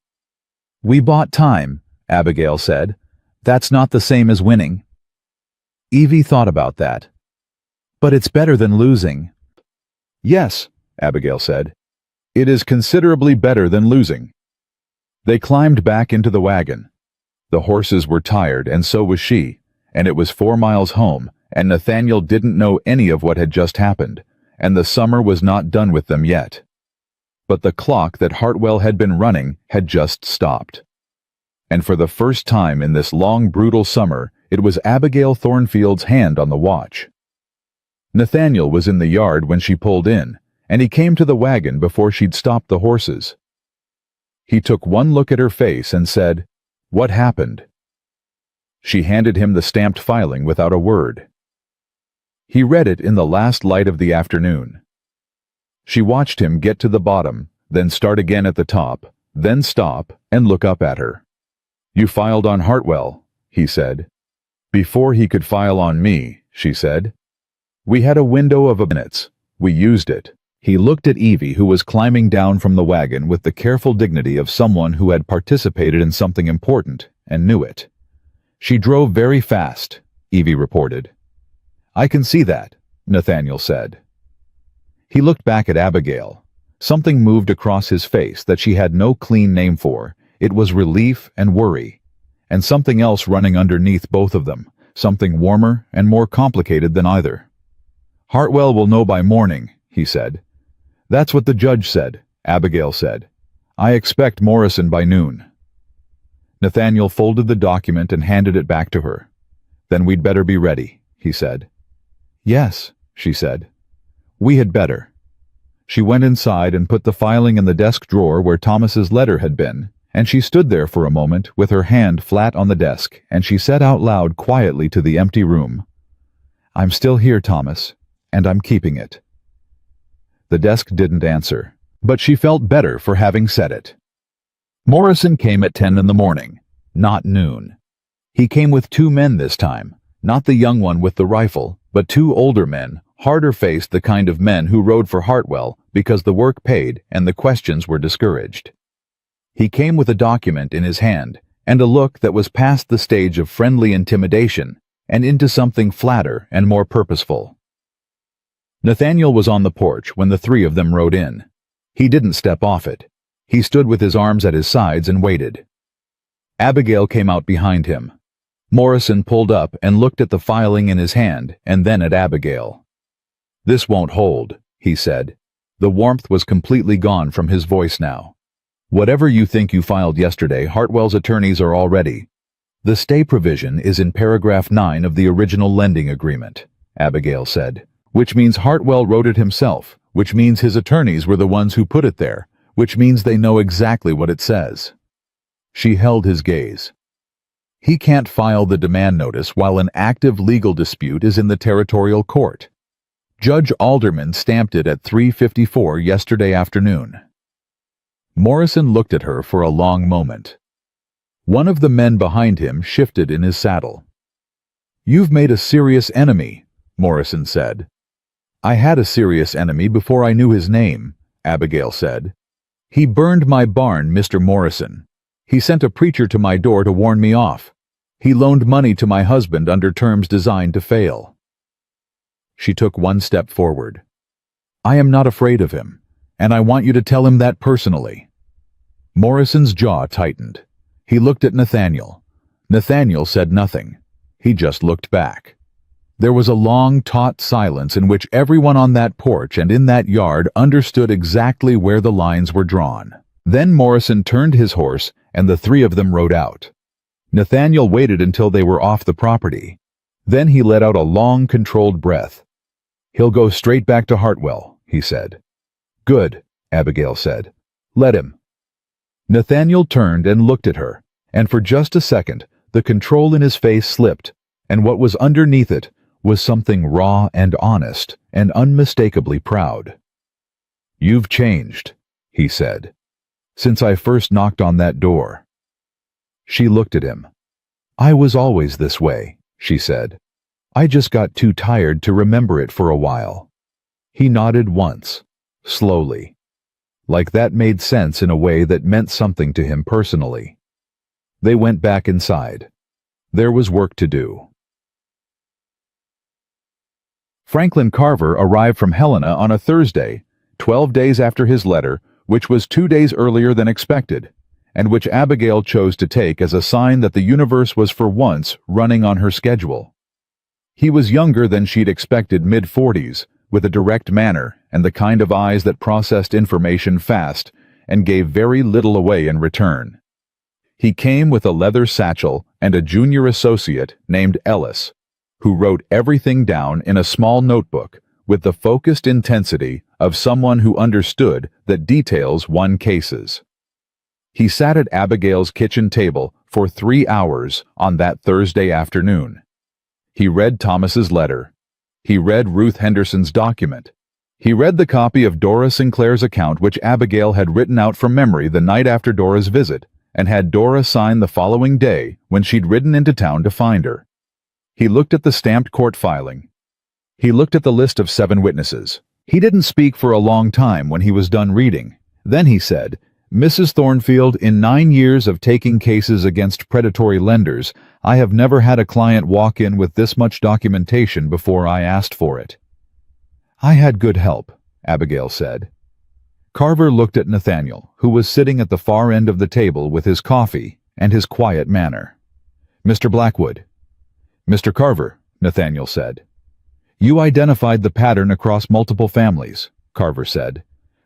We bought time, Abigail said. That's not the same as winning. Evie thought about that. But it's better than losing. Yes, Abigail said. It is considerably better than losing. They climbed back into the wagon. The horses were tired, and so was she, and it was 4 miles home, and Nathaniel didn't know any of what had just happened, and the summer was not done with them yet. But the clock that Hartwell had been running had just stopped. And for the first time in this long, brutal summer, it was Abigail Thornfield's hand on the watch. Nathaniel was in the yard when she pulled in, and he came to the wagon before she'd stopped the horses. He took one look at her face and said, "What happened?" She handed him the stamped filing without a word. He read it in the last light of the afternoon. She watched him get to the bottom, then start again at the top, then stop and look up at her. "You filed on Hartwell," he said. "Before he could file on me," she said. "We had a window of minutes. We used it." He looked at Evie, who was climbing down from the wagon with the careful dignity of someone who had participated in something important and knew it. "She drove very fast," Evie reported. "I can see that," Nathaniel said. He looked back at Abigail. Something moved across his face that she had no clean name for. It was relief and worry, and something else running underneath both of them, something warmer and more complicated than either. "Hartwell will know by morning," he said. "That's what the judge said," Abigail said. "I expect Morrison by noon." Nathaniel folded the document and handed it back to her. "Then we'd better be ready," he said. "Yes," she said. "We had better." She went inside and put the filing in the desk drawer where Thomas's letter had been, and she stood there for a moment with her hand flat on the desk, and she said out loud quietly to the empty room, "I'm still here, Thomas, and I'm keeping it." The desk didn't answer, but she felt better for having said it. Morrison came at 10 in the morning, not noon. He came with 2 men this time, not the young one with the rifle, but 2 older men, harder-faced, the kind of men who rode for Hartwell because the work paid and the questions were discouraged. He came with a document in his hand and a look that was past the stage of friendly intimidation and into something flatter and more purposeful. Nathaniel was on the porch when the 3 of them rode in. He didn't step off it. He stood with his arms at his sides and waited. Abigail came out behind him. Morrison pulled up and looked at the filing in his hand and then at Abigail. "This won't hold," he said. The warmth was completely gone from his voice now. "Whatever you think you filed yesterday, Hartwell's attorneys are all ready. The stay provision is in paragraph 9 of the original lending agreement," Abigail said. "Which means Hartwell wrote it himself, which means his attorneys were the ones who put it there, which means they know exactly what it says." She held his gaze. "He can't file the demand notice while an active legal dispute is in the territorial court. Judge Alderman stamped it at 3:54 yesterday afternoon." Morrison looked at her for a long moment. One of the men behind him shifted in his saddle. "You've made a serious enemy," Morrison said. "I had a serious enemy before I knew his name," Abigail said. "He burned my barn, Mr. Morrison. He sent a preacher to my door to warn me off. He loaned money to my husband under terms designed to fail." She took one step forward. "I am not afraid of him, and I want you to tell him that personally." Morrison's jaw tightened. He looked at Nathaniel. Nathaniel said nothing. He just looked back. There was a long, taut silence in which everyone on that porch and in that yard understood exactly where the lines were drawn. Then Morrison turned his horse, and the 3 of them rode out. Nathaniel waited until they were off the property. Then he let out a long, controlled breath. "He'll go straight back to Hartwell," he said. "Good," Abigail said. "Let him." Nathaniel turned and looked at her, and for just a second, the control in his face slipped, and what was underneath it was something raw and honest and unmistakably proud. "You've changed," he said, "since I first knocked on that door." She looked at him. "I was always this way," she said. "I just got too tired to remember it for a while." He nodded once, slowly, like that made sense in a way that meant something to him personally. They went back inside. There was work to do. Franklin Carver arrived from Helena on a Thursday, 12 days after his letter, which was 2 days earlier than expected, and which Abigail chose to take as a sign that the universe was for once running on her schedule. He was younger than she'd expected, mid-40s, with a direct manner and the kind of eyes that processed information fast and gave very little away in return. He came with a leather satchel and a junior associate named Ellis, who wrote everything down in a small notebook with the focused intensity of someone who understood that details won cases. He sat at Abigail's kitchen table for 3 hours on that Thursday afternoon. He read Thomas's letter. He read Ruth Henderson's document. He read the copy of Dora Sinclair's account which Abigail had written out from memory the night after Dora's visit, and had Dora sign the following day when she'd ridden into town to find her. He looked at the stamped court filing. He looked at the list of 7 witnesses. He didn't speak for a long time when he was done reading. Then he said, "Mrs. Thornfield, in 9 years of taking cases against predatory lenders, I have never had a client walk in with this much documentation before I asked for it." "I had good help," Abigail said. Carver looked at Nathaniel, who was sitting at the far end of the table with his coffee and his quiet manner. "Mr. Blackwood." "Mr. Carver," Nathaniel said. "You identified the pattern across multiple families," Carver said.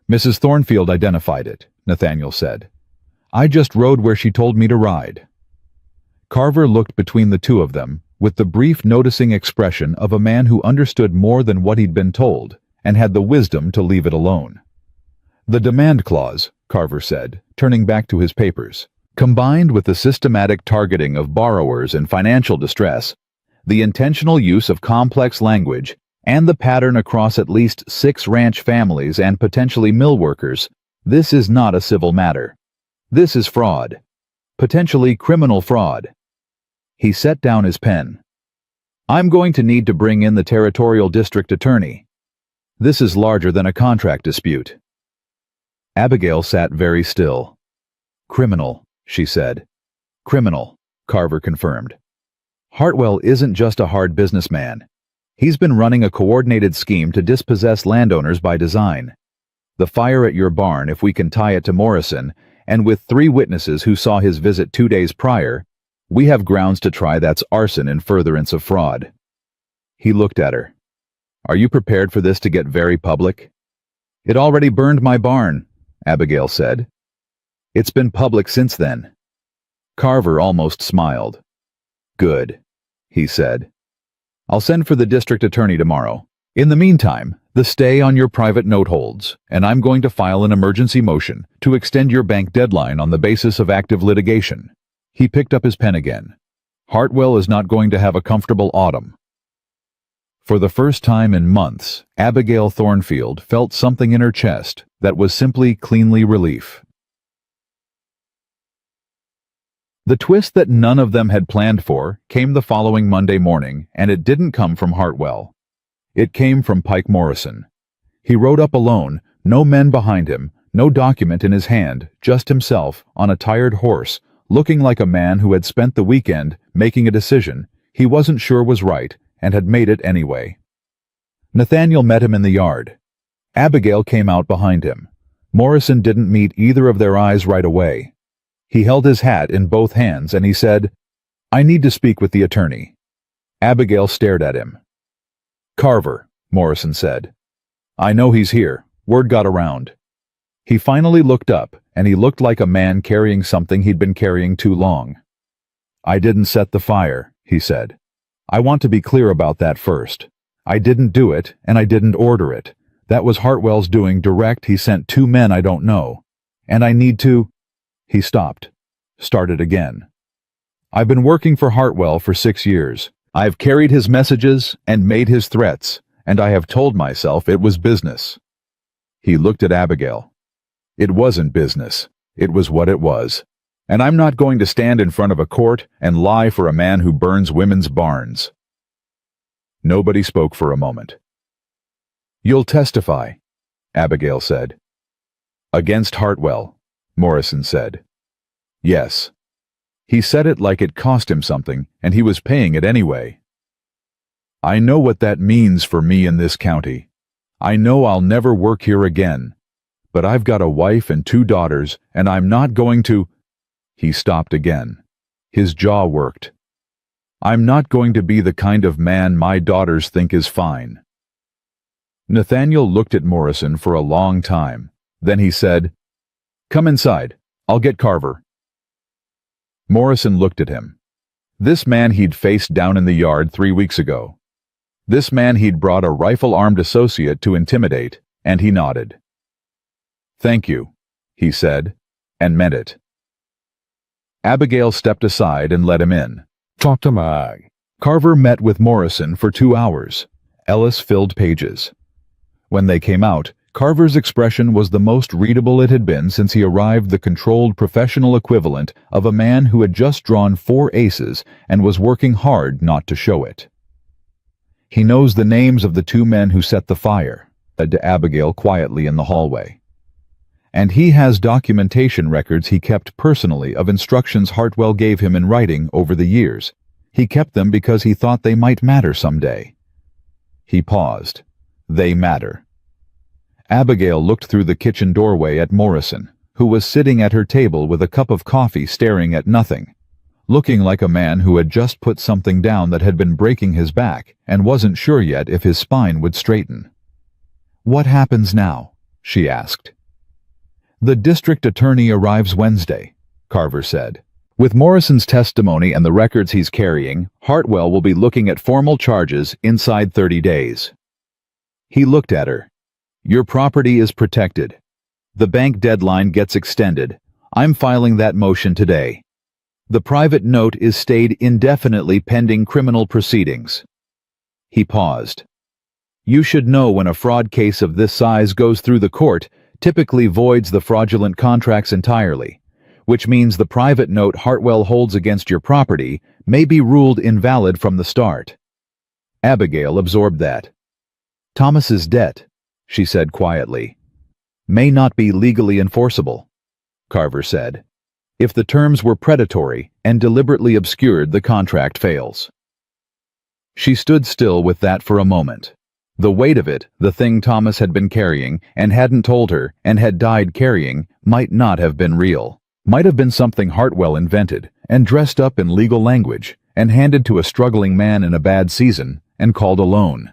"Mrs. Thornfield identified it," Nathaniel said. "I just rode where she told me to ride." Carver looked between the two of them with the brief noticing expression of a man who understood more than what he'd been told and had the wisdom to leave it alone. "The demand clause," Carver said, turning back to his papers, "combined with the systematic targeting of borrowers in financial distress, the intentional use of complex language, and the pattern across at least 6 ranch families and potentially mill workers, this is not a civil matter. This is fraud. Potentially criminal fraud." He set down his pen. "I'm going to need to bring in the territorial district attorney. This is larger than a contract dispute." Abigail sat very still. "Criminal," she said. "Criminal," Carver confirmed. "Hartwell isn't just a hard businessman. He's been running a coordinated scheme to dispossess landowners by design. The fire at your barn, if we can tie it to Morrison, and with 3 witnesses who saw his visit 2 days prior, we have grounds to try that's arson in furtherance of fraud." He looked at her. "Are you prepared for this to get very public?" "It already burned my barn," Abigail said. "It's been public since then." Carver almost smiled. "Good," he said. "I'll send for the district attorney tomorrow. In the meantime, the stay on your private note holds, and I'm going to file an emergency motion to extend your bank deadline on the basis of active litigation." He picked up his pen again. "Hartwell is not going to have a comfortable autumn." For the first time in months, Abigail Thornfield felt something in her chest that was simply cleanly relief. The twist that none of them had planned for came the following Monday morning, and it didn't come from Hartwell. It came from Pike Morrison. He rode up alone, no men behind him, no document in his hand, just himself, on a tired horse, looking like a man who had spent the weekend making a decision he wasn't sure was right and had made it anyway. Nathaniel met him in the yard. Abigail came out behind him. Morrison didn't meet either of their eyes right away. He held his hat in both hands and he said, "I need to speak with the attorney." Abigail stared at him. "Carver," Morrison said. "I know he's here. Word got around." He finally looked up, and he looked like a man carrying something he'd been carrying too long. "I didn't set the fire," he said. "I want to be clear about that first. I didn't do it, and I didn't order it. That was Hartwell's doing direct. He sent 2 men I don't know. And I need to—" He stopped. Started again. "I've been working for Hartwell for 6 years. I've carried his messages and made his threats, and I have told myself it was business." He looked at Abigail. "It wasn't business. It was what it was. And I'm not going to stand in front of a court and lie for a man who burns women's barns." Nobody spoke for a moment. "You'll testify," Abigail said. "Against Hartwell," Morrison said. "Yes." He said it like it cost him something, and he was paying it anyway. "I know what that means for me in this county. I know I'll never work here again. But I've got a wife and 2 daughters, and I'm not going to—" He stopped again. His jaw worked. "I'm not going to be the kind of man my daughters think is fine." Nathaniel looked at Morrison for a long time. Then he said, "Come inside. I'll get Carver." Morrison looked at him. This man he'd faced down in the yard 3 weeks ago. This man he'd brought a rifle-armed associate to intimidate, and he nodded. "Thank you," he said, and meant it. Abigail stepped aside and let him in. Talk to Mag. Carver met with Morrison for 2 hours. Ellis filled pages. When they came out, Carver's expression was the most readable it had been since he arrived, the controlled professional equivalent of a man who had just drawn 4 aces and was working hard not to show it. "He knows the names of the 2 men who set the fire," said to Abigail quietly in the hallway. "And he has documentation records he kept personally of instructions Hartwell gave him in writing over the years. He kept them because he thought they might matter someday." He paused. "They matter." Abigail looked through the kitchen doorway at Morrison, who was sitting at her table with a cup of coffee staring at nothing, looking like a man who had just put something down that had been breaking his back and wasn't sure yet if his spine would straighten. "What happens now?" she asked. "The district attorney arrives Wednesday," Carver said. "With Morrison's testimony and the records he's carrying, Hartwell will be looking at formal charges inside 30 days. He looked at her. "Your property is protected. The bank deadline gets extended. I'm filing that motion today. The private note is stayed indefinitely pending criminal proceedings." He paused. "You should know when a fraud case of this size goes through the court, typically voids the fraudulent contracts entirely, which means the private note Hartwell holds against your property may be ruled invalid from the start." Abigail absorbed that. "Thomas's debt," she said quietly, "may not be legally enforceable," Carver said. "If the terms were predatory and deliberately obscured, the contract fails." She stood still with that for a moment. The weight of it, the thing Thomas had been carrying and hadn't told her and had died carrying, might not have been real. Might have been something Hartwell invented and dressed up in legal language and handed to a struggling man in a bad season and called a loan.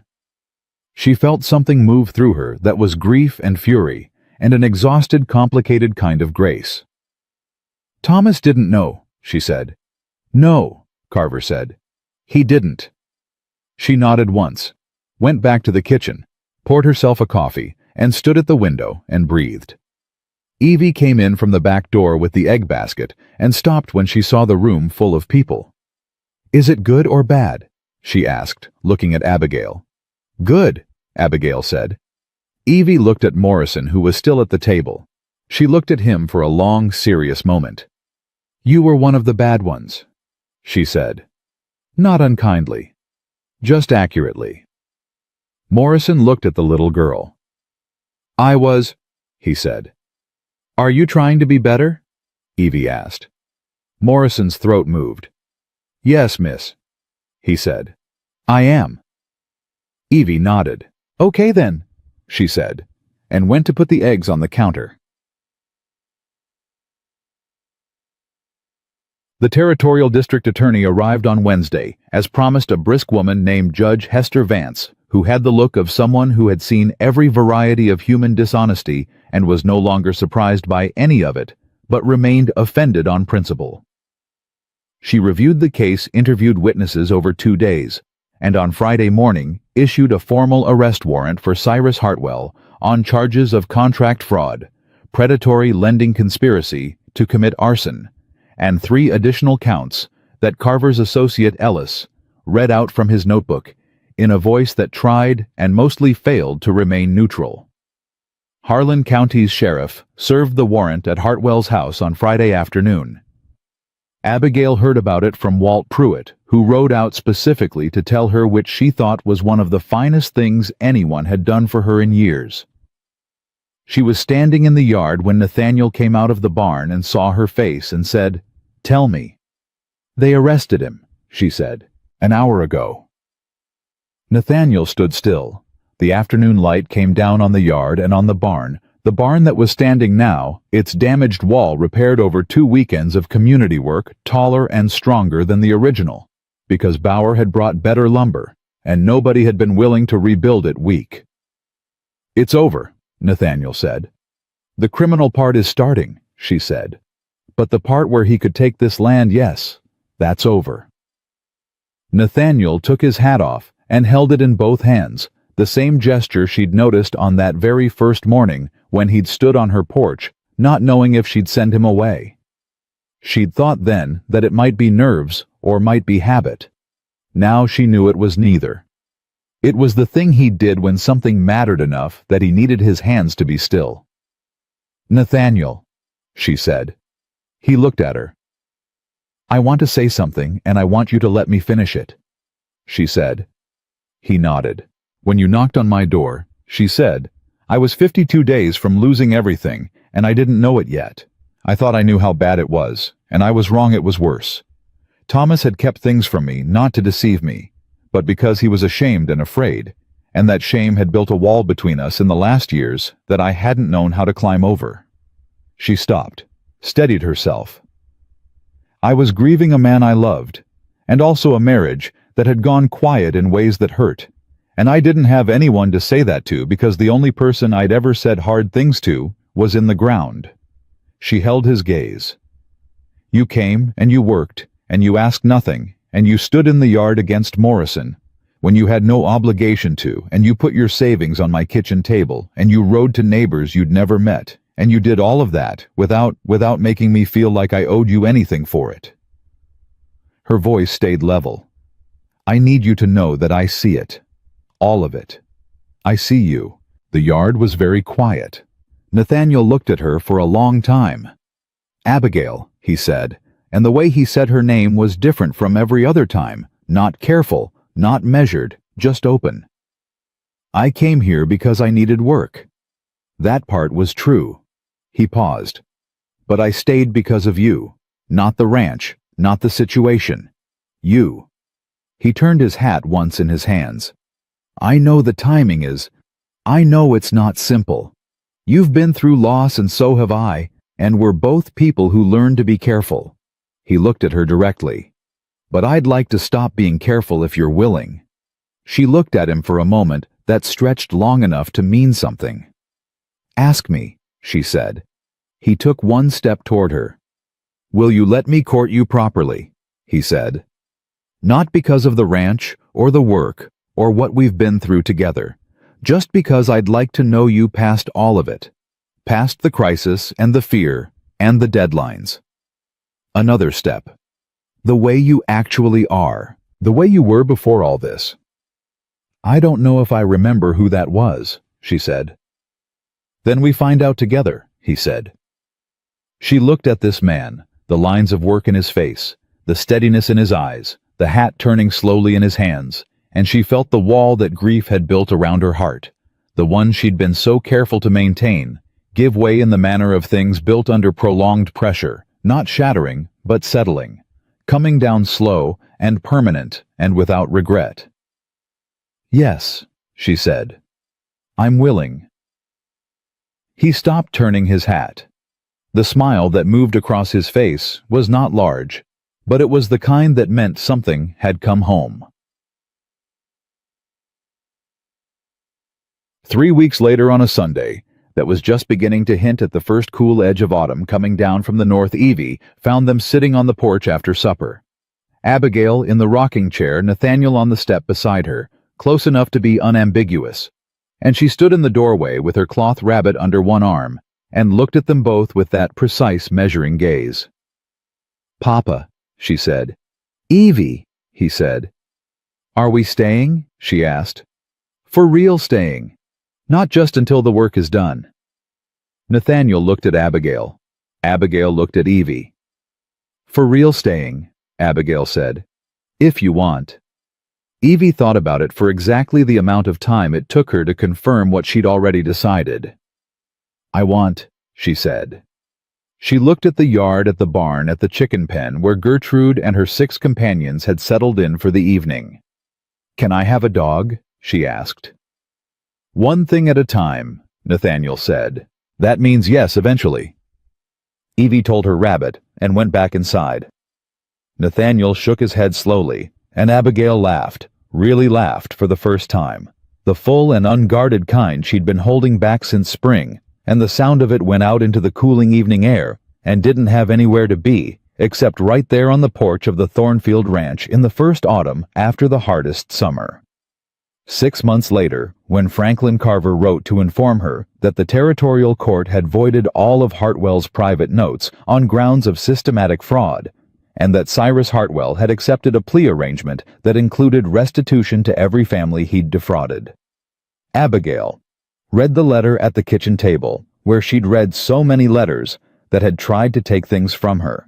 She felt something move through her that was grief and fury and an exhausted, complicated kind of grace. "Thomas didn't know," she said. "No," Carver said. "He didn't." She nodded once, went back to the kitchen, poured herself a coffee, and stood at the window and breathed. Evie came in from the back door with the egg basket and stopped when she saw the room full of people. "Is it good or bad?" she asked, looking at Abigail. "Good," Abigail said. Evie looked at Morrison, who was still at the table. She looked at him for a long, serious moment. "You were one of the bad ones," she said. Not unkindly, just accurately. Morrison looked at the little girl. "I was," he said. "Are you trying to be better?" Evie asked. Morrison's throat moved. "Yes, miss," he said. "I am." Evie nodded. "Okay then," she said, and went to put the eggs on the counter. The territorial district attorney arrived on Wednesday, as promised, a brisk woman named Judge Hester Vance, who had the look of someone who had seen every variety of human dishonesty and was no longer surprised by any of it, but remained offended on principle. She reviewed the case, interviewed witnesses over 2 days, and on Friday morning issued a formal arrest warrant for Cyrus Hartwell on charges of contract fraud, predatory lending conspiracy to commit arson, and 3 additional counts that Carver's associate Ellis read out from his notebook in a voice that tried and mostly failed to remain neutral. Harlan County's sheriff served the warrant at Hartwell's house on Friday afternoon. Abigail heard about it from Walt Pruitt, who rode out specifically to tell her which she thought was one of the finest things anyone had done for her in years. She was standing in the yard when Nathaniel came out of the barn and saw her face and said, "Tell me." "They arrested him," she said, "an hour ago." Nathaniel stood still. The afternoon light came down on the yard and on the barn that was standing now, its damaged wall repaired over 2 weekends of community work, taller and stronger than the original, because Bauer had brought better lumber, and nobody had been willing to rebuild it weak. "It's over," Nathaniel said. "The criminal part is starting," she said. "But the part where he could take this land, yes, that's over." Nathaniel took his hat off and held it in both hands, the same gesture she'd noticed on that very first morning when he'd stood on her porch, not knowing if she'd send him away. She'd thought then that it might be nerves or might be habit. Now she knew it was neither. It was the thing he did when something mattered enough that he needed his hands to be still. "Nathaniel," she said. He looked at her. "I want to say something, and I want you to let me finish it," she said. He nodded. "When you knocked on my door," she said, "I was 52 days from losing everything, and I didn't know it yet. I thought I knew how bad it was, and I was wrong. It was worse. Thomas had kept things from me, not to deceive me, but because he was ashamed and afraid, and that shame had built a wall between us in the last years that I hadn't known how to climb over." She stopped, steadied herself. "I was grieving a man I loved, and also a marriage that had gone quiet in ways that hurt, and I didn't have anyone to say that to because the only person I'd ever said hard things to was in the ground." She held his gaze. "You came, and you worked, and you asked nothing, and you stood in the yard against Morrison, when you had no obligation to, and you put your savings on my kitchen table, and you rode to neighbors you'd never met, and you did all of that without making me feel like I owed you anything for it." Her voice stayed level. "I need you to know that I see it. All of it. I see you." The yard was very quiet. Nathaniel looked at her for a long time. "Abigail," he said, and the way he said her name was different from every other time, not careful, not measured, just open. "I came here because I needed work." That part was true. He paused. "But I stayed because of you. Not the ranch, not the situation. You." He turned his hat once in his hands. "I know the timing is. I know it's not simple. You've been through loss and so have I, and we're both people who learn to be careful." He looked at her directly. "But I'd like to stop being careful if you're willing." She looked at him for a moment that stretched long enough to mean something. "Ask me," she said. He took one step toward her. "Will you let me court you properly?" he said. "Not because of the ranch, or the work, or what we've been through together. Just because I'd like to know you past all of it. Past the crisis and the fear and the deadlines." Another step. "The way you actually are. The way you were before all this." "I don't know if I remember who that was," she said. "Then we find out together," he said. She looked at this man, the lines of work in his face, the steadiness in his eyes, the hat turning slowly in his hands, and she felt the wall that grief had built around her heart, the one she'd been so careful to maintain, give way in the manner of things built under prolonged pressure, not shattering, but settling, coming down slow and permanent and without regret. "Yes," she said. "I'm willing." He stopped turning his hat. The smile that moved across his face was not large, but it was the kind that meant something had come home. 3 weeks later on a Sunday, that was just beginning to hint at the first cool edge of autumn coming down from the north, Evie found them sitting on the porch after supper. Abigail in the rocking chair, Nathaniel on the step beside her, close enough to be unambiguous, and she stood in the doorway with her cloth rabbit under one arm and looked at them both with that precise measuring gaze. "Papa," she said. "Evie," he said. "Are we staying?" she asked. "For real staying. Not just until the work is done." Nathaniel looked at Abigail. Abigail looked at Evie. "For real staying," Abigail said. "If you want." Evie thought about it for exactly the amount of time it took her to confirm what she'd already decided. "I want," she said. She looked at the yard, at the barn, at the chicken pen where Gertrude and her 6 companions had settled in for the evening. "Can I have a dog?" she asked. "One thing at a time," Nathaniel said. "That means yes eventually." Evie told her rabbit and went back inside. Nathaniel shook his head slowly, and Abigail laughed, really laughed for the first time, the full and unguarded kind she'd been holding back since spring, and the sound of it went out into the cooling evening air and didn't have anywhere to be except right there on the porch of the Thornfield Ranch in the first autumn after the hardest summer. 6 months later, when Franklin Carver wrote to inform her that the territorial court had voided all of Hartwell's private notes on grounds of systematic fraud, and that Cyrus Hartwell had accepted a plea arrangement that included restitution to every family he'd defrauded. Abigail read the letter at the kitchen table, where she'd read so many letters that had tried to take things from her.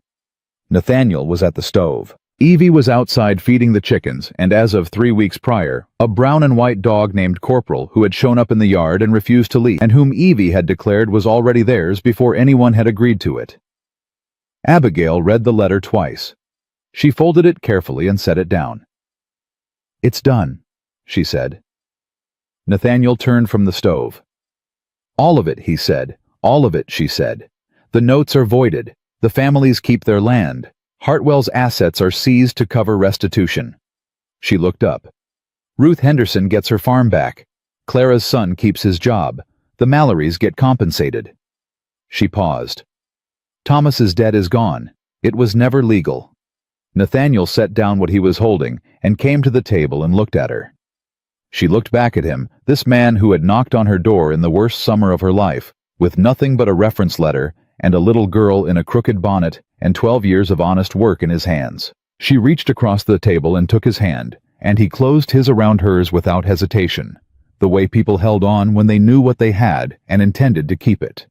Nathaniel was at the stove. Evie was outside feeding the chickens, and as of 3 weeks prior, a brown and white dog named Corporal who had shown up in the yard and refused to leave, and whom Evie had declared was already theirs before anyone had agreed to it. Abigail read the letter twice. She folded it carefully and set it down. "It's done," she said. Nathaniel turned from the stove. "All of it," he said. "All of it," she said. "The notes are voided. The families keep their land. Hartwell's assets are seized to cover restitution." She looked up. "Ruth Henderson gets her farm back. Clara's son keeps his job. The Mallorys get compensated." She paused. "Thomas's debt is gone. It was never legal." Nathaniel set down what he was holding and came to the table and looked at her. She looked back at him, this man who had knocked on her door in the worst summer of her life, with nothing but a reference letter and a little girl in a crooked bonnet and 12 years of honest work in his hands. She reached across the table and took his hand, and he closed his around hers without hesitation, the way people held on when they knew what they had and intended to keep it.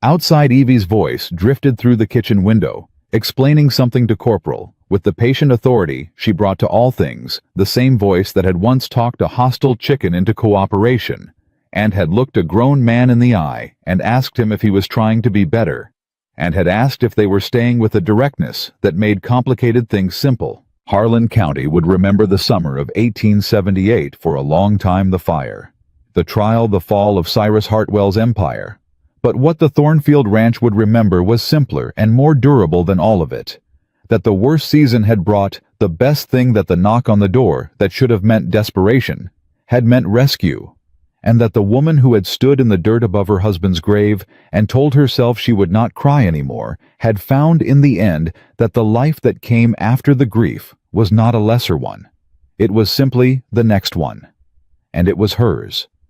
Outside, Evie's voice drifted through the kitchen window, explaining something to Corporal, with the patient authority she brought to all things, the same voice that had once talked a hostile chicken into cooperation, and had looked a grown man in the eye and asked him if he was trying to be better, and had asked if they were staying with a directness that made complicated things simple. Harlan County would remember the summer of 1878 for a long time: the fire, the trial, the fall of Cyrus Hartwell's empire. But what the Thornfield Ranch would remember was simpler and more durable than all of it. That the worst season had brought the best thing, that the knock on the door that should have meant desperation had meant rescue, and that the woman who had stood in the dirt above her husband's grave and told herself she would not cry anymore had found in the end that the life that came after the grief was not a lesser one. It was simply the next one, and it was hers.